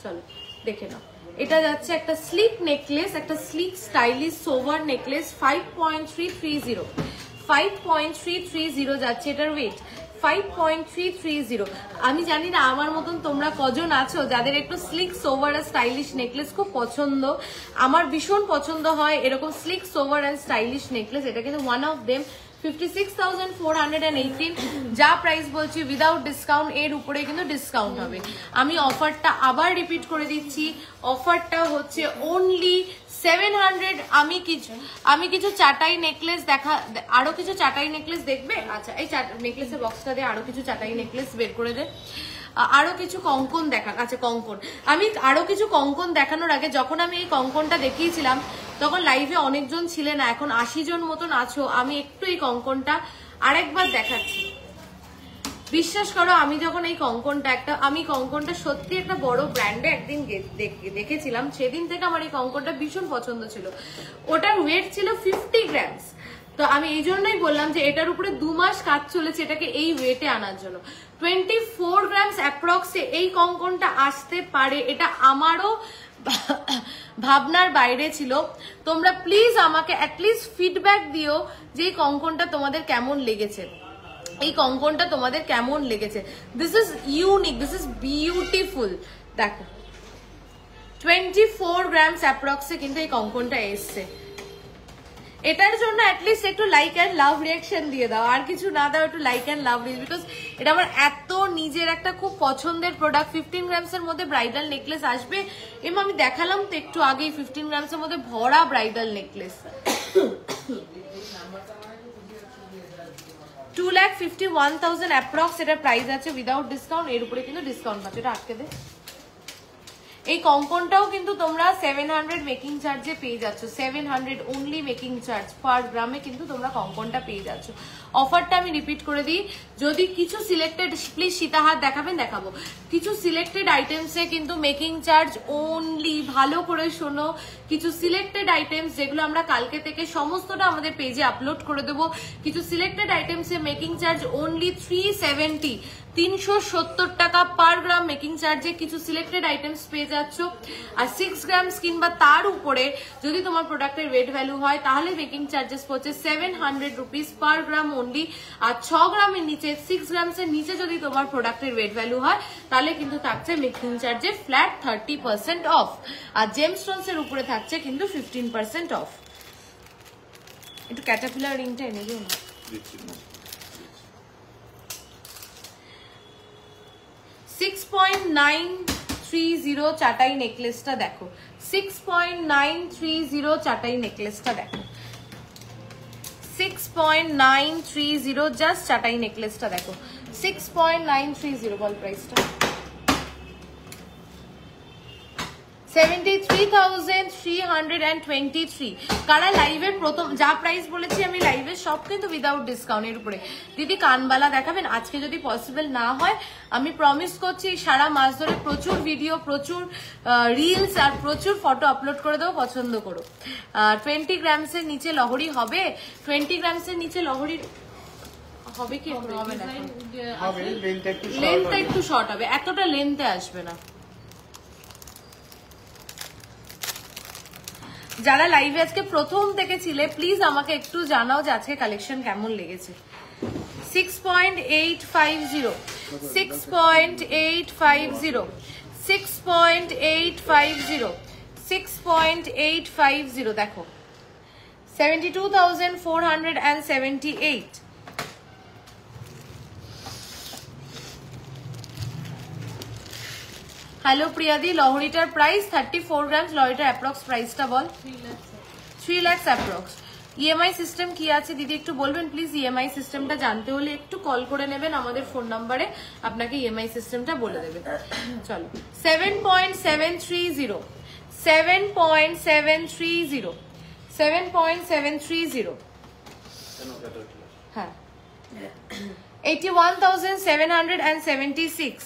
চলো দেখে নাও। এটা যাচ্ছে একটা স্লিক নেকলেস, একটা স্লিক স্টাইলিশ সোভার নেকলেস, 5.330 5.330 যাচ্ছে এটার ওয়েট, 5.330। আমি জানি না আমার মতন তোমরা কজন আছো যাদের একটু স্লিক সোভার আর স্টাইলিশ নেকলেস খুব পছন্দ। আমার ভীষণ পছন্দ হয় এরকম slick sober and stylish necklace. এটা কিন্তু ওয়ান অফ দেম, 56,418 যা প্রাইস বলছি উইদাউট ডিসকাউন্ট, এর উপরে কিন্তু ডিসকাউন্ট হবে। আমি অফারটা আবার রিপিট করে দিচ্ছি, অফারটা হচ্ছে অনলি 700। আমি কিছু চাটাই নেকলেস আরো কিছু চাটাই নেকলেস দেখবে? আচ্ছা, এই নেকলেসের বক্সটা দিয়ে আরো কিছু চাটাই নেকলেস বের করে দে। আরো কিছু কঙ্কন আচ্ছা কঙ্কন, আমি আরো কিছু কঙ্কন দেখানোর আগে, যখন আমি এই কঙ্কনটা দেখিয়েছিলাম তখন লাইভে অনেকজন ছিলেন না, এখন 80 জন মতন আছো। আমি একটু এই কঙ্কনটা আরেকবার দেখাচ্ছি। বিশ্বাস করো, আমি যখন এই কঙ্কনটা সত্যি একটা বড় ব্র্যান্ডে একদিন দেখেছিলাম, সেদিন থেকে আমার এই কঙ্কনটা ভীষণ পছন্দ ছিল। ওটার ওয়েট ছিল 50 গ্রামস। তো আমি এই জন্যই বললাম যে এটার উপরে 2 মাস কাজ চলেছে এটাকে এই ওয়েটে আনার জন্য। 24 গ্রামস অ্যাপ্রক্সে এই কঙ্কনটা আসতে পারে, এটা আমারও ভাবনার বাইরে ছিল। তোমরা প্লিজ আমাকে অ্যাটলিস্ট ফিডব্যাক দিও যে এই কঙ্কনটা তোমাদের কেমন লেগেছে, এই কঙ্কনটা তোমাদের কেমন লেগেছে। This is unique, this is beautiful. দেখো 24 গ্রামস অ্যাপ্রক্সে কিন্তু এই কঙ্কনটা এসছে। এটার জন্য অ্যাটলিস্ট একটু লাইক অ্যান্ড লাভ রিয়াকশন দিয়ে দাও, আর কিছু না দাও, একটু like and love reaction, because এটা আমার এত নিজের একটা খুব পছন্দের প্রোডাক্ট। 15 গ্রামসের মধ্যে ব্রাইডাল নেকলেস আসবে, এবং আমি দেখালাম তো একটু আগেই 15 গ্রামসের মধ্যে ভরা ব্রাইডাল নেকলেস। 2,51,000 অ্যাপ্রক্স এটার প্রাইস আছে উইদাউট ডিসকাউন্ট, এর উপরে কিন্তু ডিসকাউন্ট পাচ্ছে। এটা আটকে দে। এই কঙ্কনটাও কিন্তু তোমরা 700 মেকিং চার্জে পেয়ে যাচ্ছ, 700 অনলি মেকিং চার্জ পার গ্রামে কিন্তু তোমরা কঙ্কনটা পেয়ে যাচ্ছ। অফারটা আমি রিপিট করে দিই, যদি কিছু সিলেক্টেড, প্লিজ সীতাহার দেখাবেন, দেখাবো কিছু সিলেক্টেড আইটেমসে কিন্তু মেকিং চার্জ অনলি, ভালো করে শোনো, কিছু সিলেক্টেড আইটেমস যেগুলো আমরা কালকে থেকে সমস্তটা আমাদের পেজে আপলোড করে দেবো, কিছু সিলেক্টেড আইটেমসে মেকিং চার্জ অনলি 370, 370 টাকা পার গ্রাম মেকিং চার্জে কিছু সিলেক্টেড আইটেমস পেয়ে যাচ্ছ। আর 6 গ্রামস কিংবা তার উপরে যদি তোমার প্রোডাক্টের ওয়েট ভ্যালু হয় তাহলে মেকিং চার্জেস পড়ছে 700 রুপিস পার গ্রাম অনলি। আর 6 গ্রামের নিচে, 6 গ্রামসের নিচে যদি তোমার প্রোডাক্টের ওয়েট ভ্যালু হয় তাহলে কিন্তু থাকছে মেকিং চার্জে ফ্ল্যাট 30% অফ, আর জেমস্টোনস এর উপরে থাকছে কিন্তু 15% অফ। একটু ক্যাটারপিলার রিংটা এনে দিও না। 6.930 চাটাই নেকলেসটা দেখো, 6.930 চাটাই নেকলেসটা দেখো, 6.930 জাস্ট চাটাই নেকলেসটা দেখো, 6.930 বল প্রাইসটা, 73,323। কারা লাইভের প্রথম যা প্রাইস বলেছি আমি লাইভের সব কিন্তু উইদাউট ডিসকাউন্টের উপরে। দিদি কানবালা দেখাবেন আজকে, যদি পসিবল না হয় আমি প্রমিস করছি সারা মাস ধরে প্রচুর ভিডিও, প্রচুর রিলস আর প্রচুর ফটো আপলোড করে দেবো, পছন্দ করো। 20 গ্রামসের নিচে লহরি হবে, 20 গ্রামসের নিচে লহরি হবে কি হবে না, লেন্থটা একটু শর্ট হবে, এতটা লেন্থে আসবে না। যারা লাইভে আজকে প্রথম থেকে ছিলে প্লিজ আমাকে একটু জানাও যে আজকে কালেকশন কেমন লেগেছে। 6.850, 6.850, 6.850, 6.850 দেখো, 72,478। হ্যালো প্রিয়াদি, লহরিটার প্রাইস 34 গ্রামস, লহরিটার অ্যাপ্রক্স প্রাইসটা বল। 3 লাখ অ্যাপ্রক্স। ইএমআই সিস্টেম কি আছে দিদি একটু বলবেন প্লিজ? ইএমআই সিস্টেমটা জানতে হলে একটু কল করে নেবেন আমাদের ফোন নাম্বারে, আপনাকে ইএমআই সিস্টেমটা বলে দেবে। চলো 7.730, 7.730, 7.730, হ্যাঁ 81,776।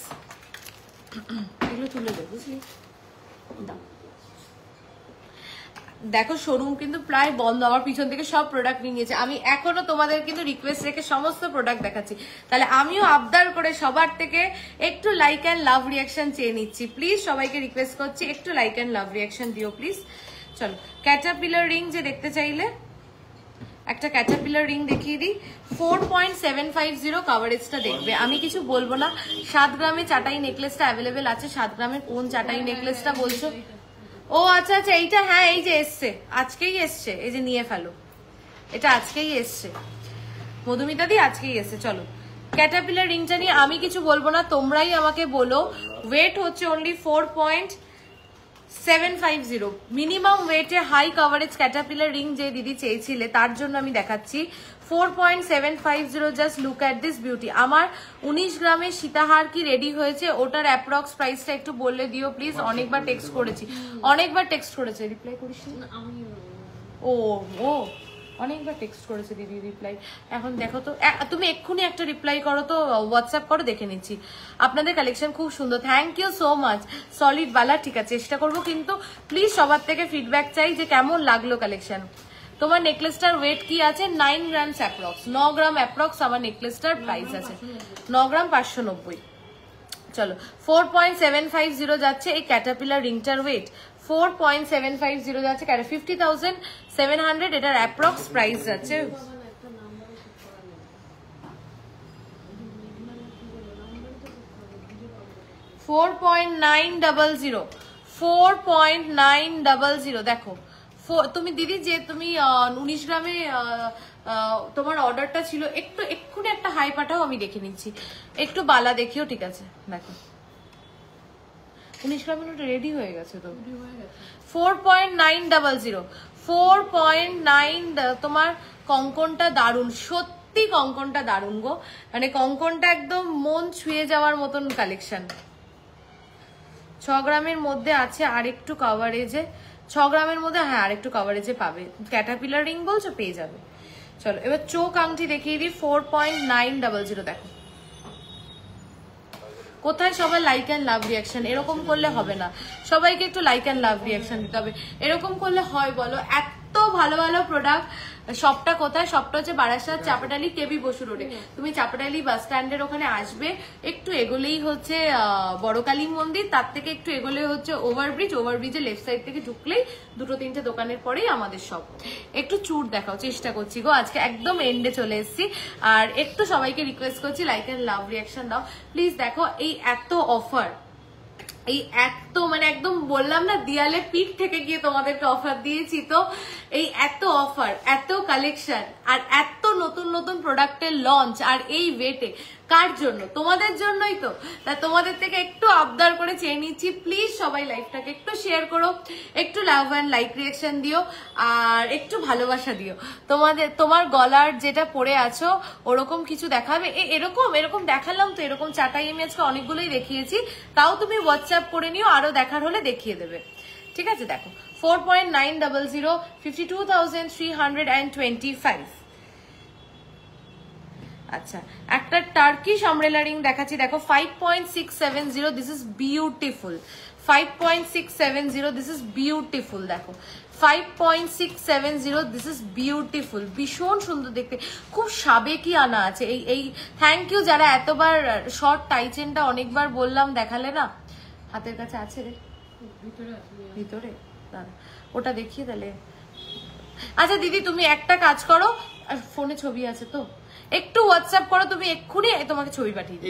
এগুলো তুলে দেব বুঝলি। দেখো শোরুম কিন্তু প্রায় বন্ধ, আমার পিছন থেকে সব প্রোডাক্ট নিয়ে গেছে। আমি এখনো তোমাদের কিন্তু রিকোয়েস্ট রেখে সমস্ত প্রোডাক্ট দেখাচ্ছি, তাহলে আমিও আবদার করে সবার থেকে একটু লাইক অ্যান্ড লাভ রিয়াকশন চেয়ে নিচ্ছি। প্লিজ সবাইকে রিকোয়েস্ট করছি একটু লাইক অ্যান্ড লাভ রিয়াকশন দিও প্লিজ। চলো ক্যাটারপিলার রিং যে দেখতে চাইলে একটা ক্যাটারপিলার রিং দেখিয়ে দিই। 4.750 কভারেজটা দেখবে, আমি কিছু বলবো না। 7 গ্রামে চাটাই নেকলেসটা অ্যাভেলেবেল আছে। 7 গ্রামের কোন চাটাই নেকলেসটা বলছো? ও আচ্ছা আচ্ছা, এইটা হ্যাঁ, এই যে এসছে, আজকেই এসছে, এই যে নিয়ে ফেলো, এটা আজকেই এসছে মধুমিতা দি, আজকেই এসছে। চলো ক্যাটারপিলার রিংটা নিয়ে আমি কিছু বলবো না, তোমরাই আমাকে বলো। ওয়েট হচ্ছে অনলি 4.750, মিনিমাম ওয়েটে হাই কভারেজ ক্যাটারপিলার রিং যে দিদি চেয়েছিলে তার জন্য আমি দেখাচ্ছি 4.750। Just look at this beauty. আমার 19 গ্রামের সীতাহার কি রেডি হয়েছে? ওটার অ্যাপ্রক্স প্রাইসটা একটু বললে দিও প্লিজ। অনেকবার টেক্সট করেছি, রিপ্লাই করিস না? ও অনেকবার টেক্সট করেছে দিদি, রিপ্লাই এখন দেখো তো। তুমি এক্ষুনি একটা রিপ্লাই করো তো, হোয়াটসঅ্যাপ করো, দেখে নিচ্ছি। আপনাদের কালেকশন খুব সুন্দর, thank you so much. Solid বালা, ঠিক আছে চেষ্টা করবো, কিন্তু প্লিজ সবার থেকে ফিডব্যাক চাই যে কেমন লাগলো কালেকশন। তোমার নেকলেসটার ওয়েট কি আছে? 9 গ্রামস অ্যাপ্রক্স, 9 গ্রাম অ্যাপ্রক্স আমার নেকলেসটার প্রাইস আছে, 9 গ্রাম 590। চলো 4.750 যাচ্ছে এই ক্যাটারপিলার রিংটার ওয়েট, 4.750 যাচ্ছে, 50,700 এটার অ্যাপ্রক্স প্রাইস যাচ্ছে। $4.900 দেখো। তুমি দিদি যে তুমি 19 গ্রামে তোমার অর্ডারটা ছিল, একটু এক্ষুনি একটা হাই পাঠাও, আমি দেখে নিচ্ছি। একটু বালা দেখিও, ঠিক আছে দেখো 19 গ্রামের রেডি হয়ে গেছে তো। 4.900, 4.9। তোমার কঙ্কনটা দারুণ, সত্যি কঙ্কনটা দারুণ গো, মানে কঙ্কনটা একদম মন ছুঁয়ে যাওয়ার মতন কালেকশন। 6 গ্রামের মধ্যে আছে আরেকটু কভারেজে, 6 গ্রামের মধ্যে হ্যাঁ আরেকটু কভারেজে পাবে। ক্যাটারপিলার রিং বলছো, পেয়ে যাবে। চলো এবার চোখ আংটি দেখিয়ে দিই, 4.900 দেখো। কোথায় সবাই লাইক অ্যান্ড লাভ রিয়াকশন? এরকম করলে হবে না, সবাইকে একটু লাইক অ্যান্ড লাভ রিয়াকশন দিতে হবে। এরকম করলে হয় বলো? এত ভালো ভালো প্রোডাক্ট। শপটা কোথায়? শপটা হচ্ছে বারাসাত চাপাটালি কেবি বসু রোডে। তুমি চাপাটালি বাস স্ট্যান্ডের ওখানে আসবে, একটু এগোলেই হচ্ছে বড়কালী মন্দির, তার থেকে একটু এগোলে হচ্ছে ওভারব্রিজ, ওভারব্রিজের লেফট সাইড থেকে ঢুকলেই 2-3টে দোকানের পরেই আমাদের শপ। একটু চুট দেখাও, চেষ্টা করছি গো, আজকে একদম এন্ডে চলে এসেছি। আর একটু সবাইকে রিকোয়েস্ট করছি লাইক অ্যান্ড লাভ রিয়াকশন দাও প্লিজ। দেখো এই এত অফার, এই এত মানে একদম বললাম না দিয়ালে পিঠ থেকে গিয়ে তোমাদেরকে অফার দিয়েছি, তো এই এত অফার, এত কালেকশন আর এত নতুন নতুন প্রোডাক্টের লঞ্চ, আর এই ওয়েটে কার জন্য? তোমাদের জন্যই তো। তা তোমাদের থেকে একটু আবদার করে চেয়ে নিচ্ছি, প্লিজ সবাই লাইভটাকে একটু শেয়ার করো, একটু লাভ অ্যান্ড লাইক রিয়াকশন দিও, আর একটু ভালোবাসা দিও। তোমার গলার যেটা পরে আছো ওরকম কিছু দেখাবে, এরকম এরকম দেখালাম তো, এরকম চাটাই আমি আজকে অনেকগুলোই দেখিয়েছি, তাও তুমি হোয়াটসঅ্যাপ করে নিও, আরো দেখার হলে দেখিয়ে দেবে, ঠিক আছে? দেখো 4.900, 52,325। আচ্ছা একটা টার্কিশ আমব্রেলা রিং দেখাচ্ছি, দেখো 5.670, this is beautiful. 5.670, this is beautiful. দেখো 5.670, দিস ইজ বিউটিফুল, ভীষণ সুন্দর দেখতে, খুব সাবেকি আনা আছে। এই থ্যাংক ইউ যারা এতবার শর্ট টাইচেনটা অনেকবার বললাম দেখালে না। হাতের কাছে আছে রে, ভিতরে ওটা দেখিয়ে তাহলে। আচ্ছা দিদি তুমি একটা কাজ করো, ফোনে ছবি আছে তো, একটু হোয়াটসঅ্যাপ করো তুমি এক্ষুনি, তোমাকে ছবি পাঠিয়ে দিই।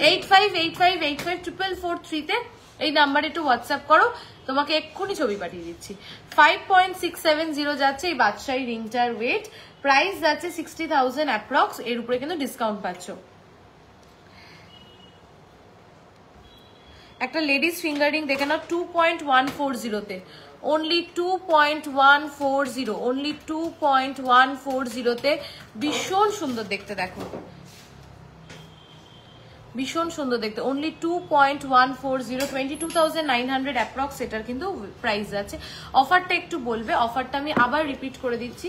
8585854443 এই নাম্বারে একটু হোয়াটসঅ্যাপ করো, তোমাকে এক্ষুনি ছবি পাঠিয়ে দিচ্ছি। 5.670 যাচ্ছে এই বাদশাহী রিংটার ওয়েট, প্রাইস যাচ্ছে 60,000 অ্যাপ্রক্স, এর উপরে কিন্তু ডিসকাউন্ট পাচ্ছ। একটা লেডিস ফিঙ্গার রিং দেখে নাও 2.140 তে, only 2.140, only 2.140 তে, ভীষণ সুন্দর দেখতে। দেখো ভীষণ সুন্দর দেখতে, only 2.140, 22,900 অ্যাপ্রক্স এটার কিন্তু প্রাইস আছে। অফারটা একটু বলবে, অফারটা আমি আবার রিপিট করে দিচ্ছি,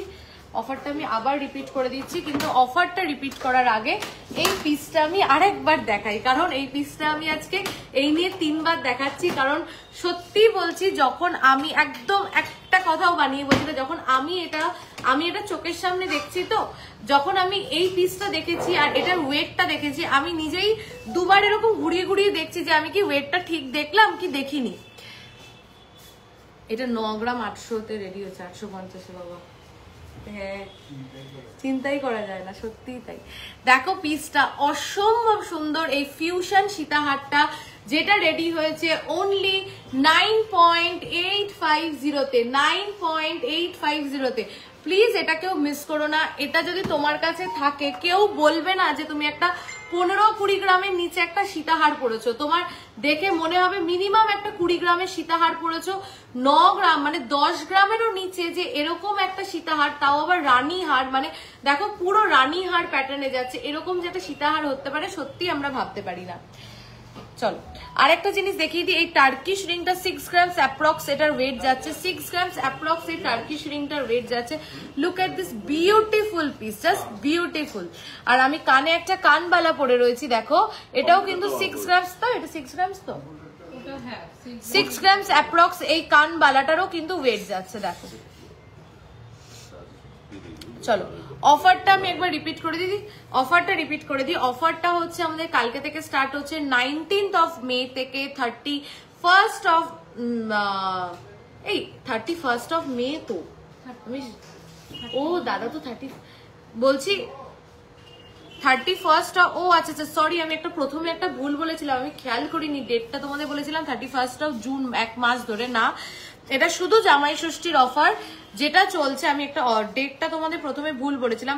অফারটা আমি আবার রিপিট করে দিচ্ছি, কিন্তু অফারটা রিপিট করার আগে এই পিসটা আমি আরেকবার দেখাই, কারণ এই পিসটা আমি আজকে এই নিয়ে 3 বার দেখাচ্ছি। কারণ সত্যি বলছি, যখন আমি একদম একটা কথাও বানিয়ে বলছি না, যখন আমি এটা চোখের সামনে দেখছি, তো যখন আমি এই পিসটা দেখেছি আর এটার ওয়েটটা দেখেছি, আমি নিজেই দুবার এরকম ঘুরিয়ে ঘুরিয়ে দেখছি যে আমি কি ওয়েটটা ঠিক দেখলাম কি দেখিনি। এটা 9 গ্রাম 800-তে রেডি হচ্ছে, 850 বাবা। হ্যাঁ, চিন্তাই করা যায় না, সত্যিই তাই। দেখো পিসটা অসম্ভব সুন্দর, এই ফিউশন সীতাহারটা যেটা রেডি হয়েছে অনলি 9.850-তে, 9.850-তে। প্লিজ এটা কেউ মিস করো না। এটা যদি তোমার কাছে থাকে, কেউ বলবে না যে তুমি একটা 15-20 গ্রামের নিচে একটা সীতাহার পরেছো। তোমার দেখে মনে হবে মিনিমাম একটা 20 গ্রামের সীতাহার পরেছো। 9 গ্রাম মানে 10 গ্রামেরও নিচে যে এরকম একটা সীতাহার, তাও আবার রানী হার, মানে দেখো পুরো রানী হার প্যাটার্নে যাচ্ছে, এরকম যে একটা সীতাহার হতে পারে সত্যি আমরা ভাবতে পারি না। চলো আরেকটা জিনিস দেখিয়ে দিই। এই টার্কিশ রিংটা 6 গ্রামস অ্যাপ্রক্স এটার ওয়েট যাচ্ছে, 6 গ্রামস অ্যাপ্রক্স এই টার্কিশ রিংটার ওয়েট যাচ্ছে। Look at this beautiful piece, just beautiful. আর আমি কানে একটা কানবালা পরে রয়েছি, দেখো এটাও কিন্তু 6 গ্রামস, তো এটা 6 গ্রামস, তো 6 গ্রামস অ্যাপ্রক্স এই কানবালাটারও কিন্তু ওয়েট যাচ্ছে, দেখো। চলো অফারটা আমি একবার রিপিট করে দিই, অফারটা হচ্ছে আমাদের কালকে থেকে স্টার্ট হচ্ছে 19th অফ মে থেকে 31st অফ মে। তো আমি ও দাদা তো 30 বলছি 31st, ও আচ্ছা আচ্ছা সরি, আমি প্রথমে একটা ভুল বলেছিলাম, আমি খেয়াল করিনি ডেটটা, তোমাদের বলেছিলাম 31st অফ জুন, 1 মাস ধরে না। এটা শুধু জামাই ষষ্ঠীর অফার যেটা চলছে, আমি একটা ডেটটা তোমাদের প্রথমে ভুল বলেছিলাম।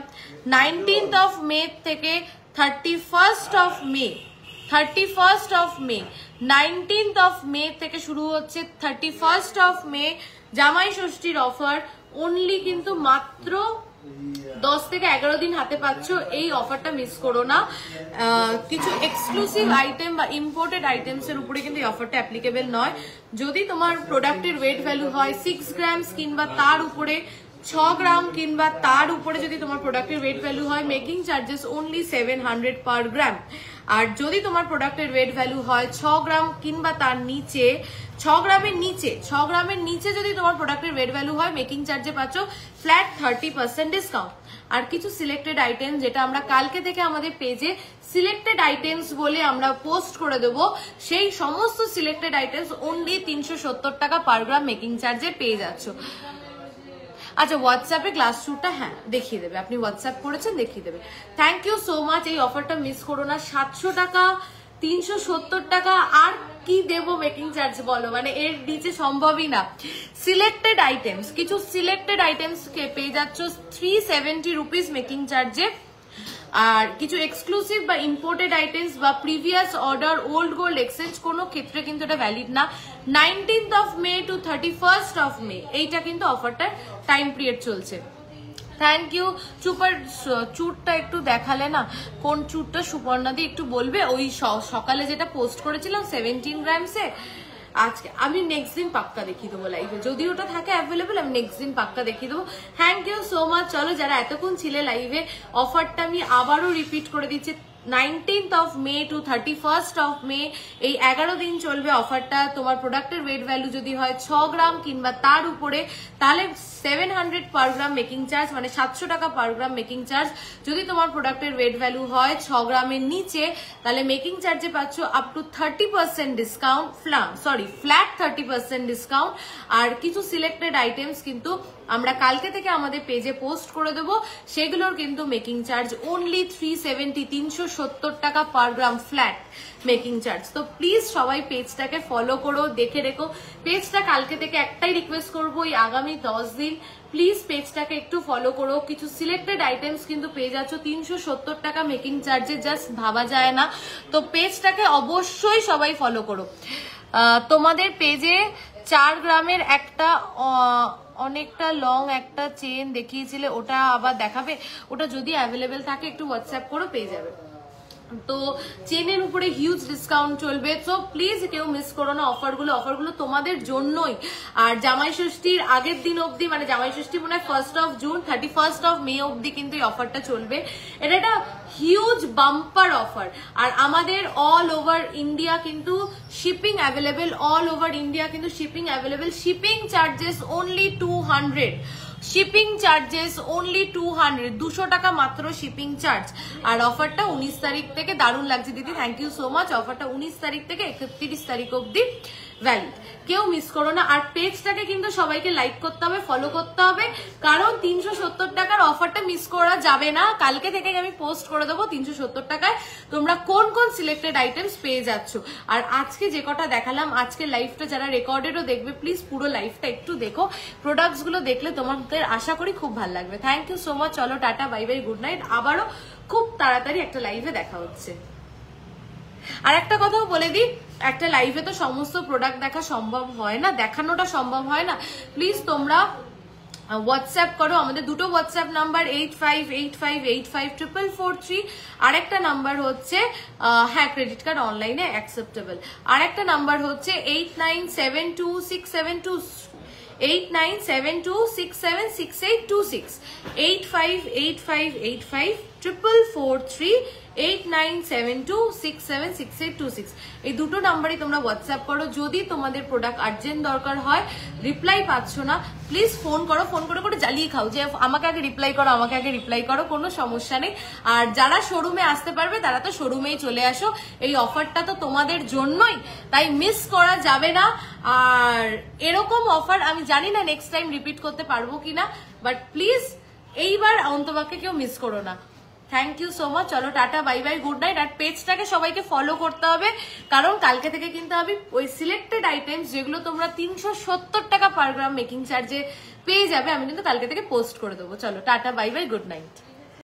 19th অফ মে থেকে 31st of May, 31st of May, 19th of মে থেকে শুরু হচ্ছে 31st অফ মে জামাই ষষ্ঠীর অফার। অনলি কিন্তু মাত্র 10 থেকে 11 দিন হাতে পাচ্ছ, এই অফারটা মিস করো না। কিছু এক্সক্লুসিভ আইটেম বা ইম্পোর্টেড আইটেমস এর উপরে কিন্তু এই অফারটা অ্যাপ্লিকেবল নয়। যদি তোমার প্রোডাক্টের ওয়েট ভ্যালু হয় 6 গ্রামস কিংবা তার উপরে, 6 গ্রাম কিংবা তার উপরে যদি তোমার প্রোডাক্টের ওয়েট ভ্যালু হয়, মেকিং চার্জেস অনলি 700 পার গ্রাম। আর যদি তোমার প্রোডাক্টের ওয়েট ভ্যালু হয় 6 গ্রাম কিংবা তার নিচে, 6 গ্রামের নিচে যদি তোমার প্রোডাক্টের ওয়েট ভ্যালু হয়, মেকিং চার্জে পাচ্ছ ফ্ল্যাট 30% ডিসকাউন্ট। আর কিছু সিলেক্টেড আইটেম যেটা আমরা কালকে থেকে আমাদের পেজে সিলেক্টেড আইটেমস বলে আমরা পোস্ট করে দেবো, সেই সমস্ত সিলেক্টেড আইটেমস অনলি 370 টাকা পার গ্রাম মেকিং চার্জে পেয়ে যাচ্ছ। আচ্ছা হোয়াটসঅ্যাপে গ্লাস শুটটা হ্যাঁ দেখিয়ে দেবে, আপনি হোয়াটসঅ্যাপ করেছেন দেখিয়ে দেবে। থ্যাংক ইউ সো মাচ, এই অফারটা মিস করো না। 700 টাকা, 370 টাকা, আর কি দেবো মেকিং চার্জ বলো, মানে এর নিচে সম্ভবই না। সিলেক্টেড আইটেমস, কিছু সিলেক্টেড আইটেমস কে পেয়ে যাচ্ছ 370 রুপিস মেকিং চার্জে। আর কিছু এক্সক্লুসিভ বা ইম্পোর্টেড আইটেমস বা previous order, old gold exchange কোনো ক্ষেত্রে কিন্তু এটা ভ্যালিড না। 19th of May to 31st of May এইটা কিন্তু অফারটার টাইম পিরিয়ড চলছে। Thank you. চুটটা একটু দেখালে না, কোন চুটটা সুপর্ণা দি একটু বলবে? ওই সকালে যেটা পোস্ট করেছিলাম 17 গ্রামসে, আজকে আমি নেক্সট দিন পাক্কা দেখিয়ে দেবো লাইভে, যদি ওটা থাকে অ্যাভেলেবল আমি নেক্সট দিন পাক্কা দেখিয়ে দেবো। Thank you so much. চলো যারা এতক্ষণ ছিলে লাইভে, অফারটা আমি আবারও রিপিট করে দিচ্ছি। 19th of May to 31st of May, এই 11 দিন চলবে অফারটা। তোমার প্রোডাক্টের ওয়েট ভ্যালু যদি হয় 6 গ্রাম কিংবা তার উপরে, তাহলে 700 পার গ্রাম মেকিং চার্জ, মানে 700 টাকা পার গ্রাম মেকিং চার্জ। যদি তোমার প্রোডাক্টের ওয়েট ভ্যালু হয় 6 গ্রামের নিচে, তাহলে মেকিং চার্জে পাচ্ছ up to 30% discount, flat 30% discount. আর কিছু সিলেক্টেড আইটেমস কিন্তু আমরা কালকে থেকে আমাদের পেজে পোস্ট করে দেবো, সেগুলোর কিন্তু মেকিং চার্জ অনলি 370 টাকা পার গ্রাম ফ্ল্যাট মেকিং চার্জ। তো প্লিজ সবাই পেজটাকে ফলো করো, দেখে রেখো পেজটা। কালকে থেকে একটাই রিকোয়েস্ট করবো, এই আগামী 10 দিন প্লিজ পেজটাকে একটু ফলো করো। কিছু সিলেক্টেড আইটেমস কিন্তু পেয়ে যাচ্ছ 370 টাকা মেকিং চার্জে, জাস্ট ভাবা যায় না। তো পেজটাকে অবশ্যই সবাই ফলো করো। তোমাদের পেজে 4 গ্রামের একটা অনেকটা লং একটা চেন দেখিয়েছিলে, ওটা আবার দেখাবে? ওটা যদি অ্যাভেলেবেল থাকে একটু হোয়াটসঅ্যাপ করো, পেয়ে যাবে। তো চেনের উপরে হিউজ ডিসকাউন্ট চলবে, সো প্লিজ কেউ মিস করো না অফারগুলো তোমাদের জন্যই। আর জামাই ষষ্ঠীর আগের দিন অবধি, মানে জামাই ষষ্ঠী মনে হয় 1st of June 31st of May অবধি কিন্তু এই অফারটা চলবে। এটা একটা হিউজ বাম্পার অফার। আর আমাদের অল ওভার ইন্ডিয়া কিন্তু shipping available, all over India কিন্তু shipping available. Shipping charges only 200, shipping charges only 200 টাকা মাত্র শিপিং চার্জ। আর অফারটা 19 তারিখ থেকে, দারুণ লাগছে দিদি, থ্যাংক ইউ সো মাচ। অফারটা 19 তারিখ থেকে 31 তারিখ অবধি ভ্যালিড, কেউ মিস করো না। আর পেজটাকে কিন্তু সবাইকে লাইক করতে হবে, ফলো করতে হবে, কারণ 370 টাকার অফারটা মিস করা যাবে না। কালকে থেকে আমি পোস্ট করে দেবো 370 টাকায় তোমরা কোন কোন সিলেক্টেড আইটেমস পেয়ে যাচ্ছ। আর আজকে যে কটা দেখালাম, আজকে লাইভটা যারা রেকর্ডেডও দেখবে, প্লিজ পুরো লাইভটা একটু দেখো, প্রোডাক্টস গুলো দেখলে তোমাদের আশা করি খুব ভালো লাগবে। Thank you so much. চলো টাটা, বাই বাই, গুড নাইট। আবারও খুব তাড়াতাড়ি একটা লাইভে দেখা হচ্ছে। আর একটা কথাও বলে দিই, একটা লাইভে তো সমস্ত প্রোডাক্ট দেখা সম্ভব হয় না, দেখানোটা সম্ভব হয় না। প্লিজ তোমরা হোয়াটসঅ্যাপ করো, আমাদের দুটো হোয়াটসঅ্যাপ নাম্বার 8585854443, আর একটা নাম্বার হচ্ছে হ্যাঁ ক্রেডিট কার্ড অনলাইনে অ্যাকসেপ্টেবল, আর একটা নাম্বার হচ্ছে 8972676826, 8585854443, 8972676826। এই দুটো নাম্বারই তোমরা হোয়াটসঅ্যাপ করো। যদি তোমাদের প্রোডাক্ট আর্জেন্ট দরকার হয়, রিপ্লাই পাচ্ছ না, প্লিজ ফোন করো, ফোন করে করে জ্বালিয়ে খাও যে আমাকে আগে রিপ্লাই করো, আমাকে আগে রিপ্লাই করো, কোনো সমস্যা নেই। আর যারা শোরুমে আসতে পারবে তারা তো শোরুমেই চলে আসো, এই অফারটা তো তোমাদের জন্যই, তাই মিস করা যাবে না। আর এরকম অফার আমি জানি না নেক্সট টাইম রিপিট করতে পারবো কিনা, বাট প্লিজ এইবার অন্তবাকে কেউ মিস করো না। Thank you so much. চলো টাটা, বাই বাই, গুড নাইট। আর পেজটাকে সবাইকে ফলো করতে হবে, কারণ কালকে থেকে কিন্তু আমি ওই সিলেক্টেড আইটেমস যেগুলো তোমরা 370 টাকা পার গ্রাম মেকিং চার্জে পেয়ে যাবে, আমি কিন্তু কালকে থেকে পোস্ট করে দেবো। চলো টাটা, বাই বাই, গুড নাইট।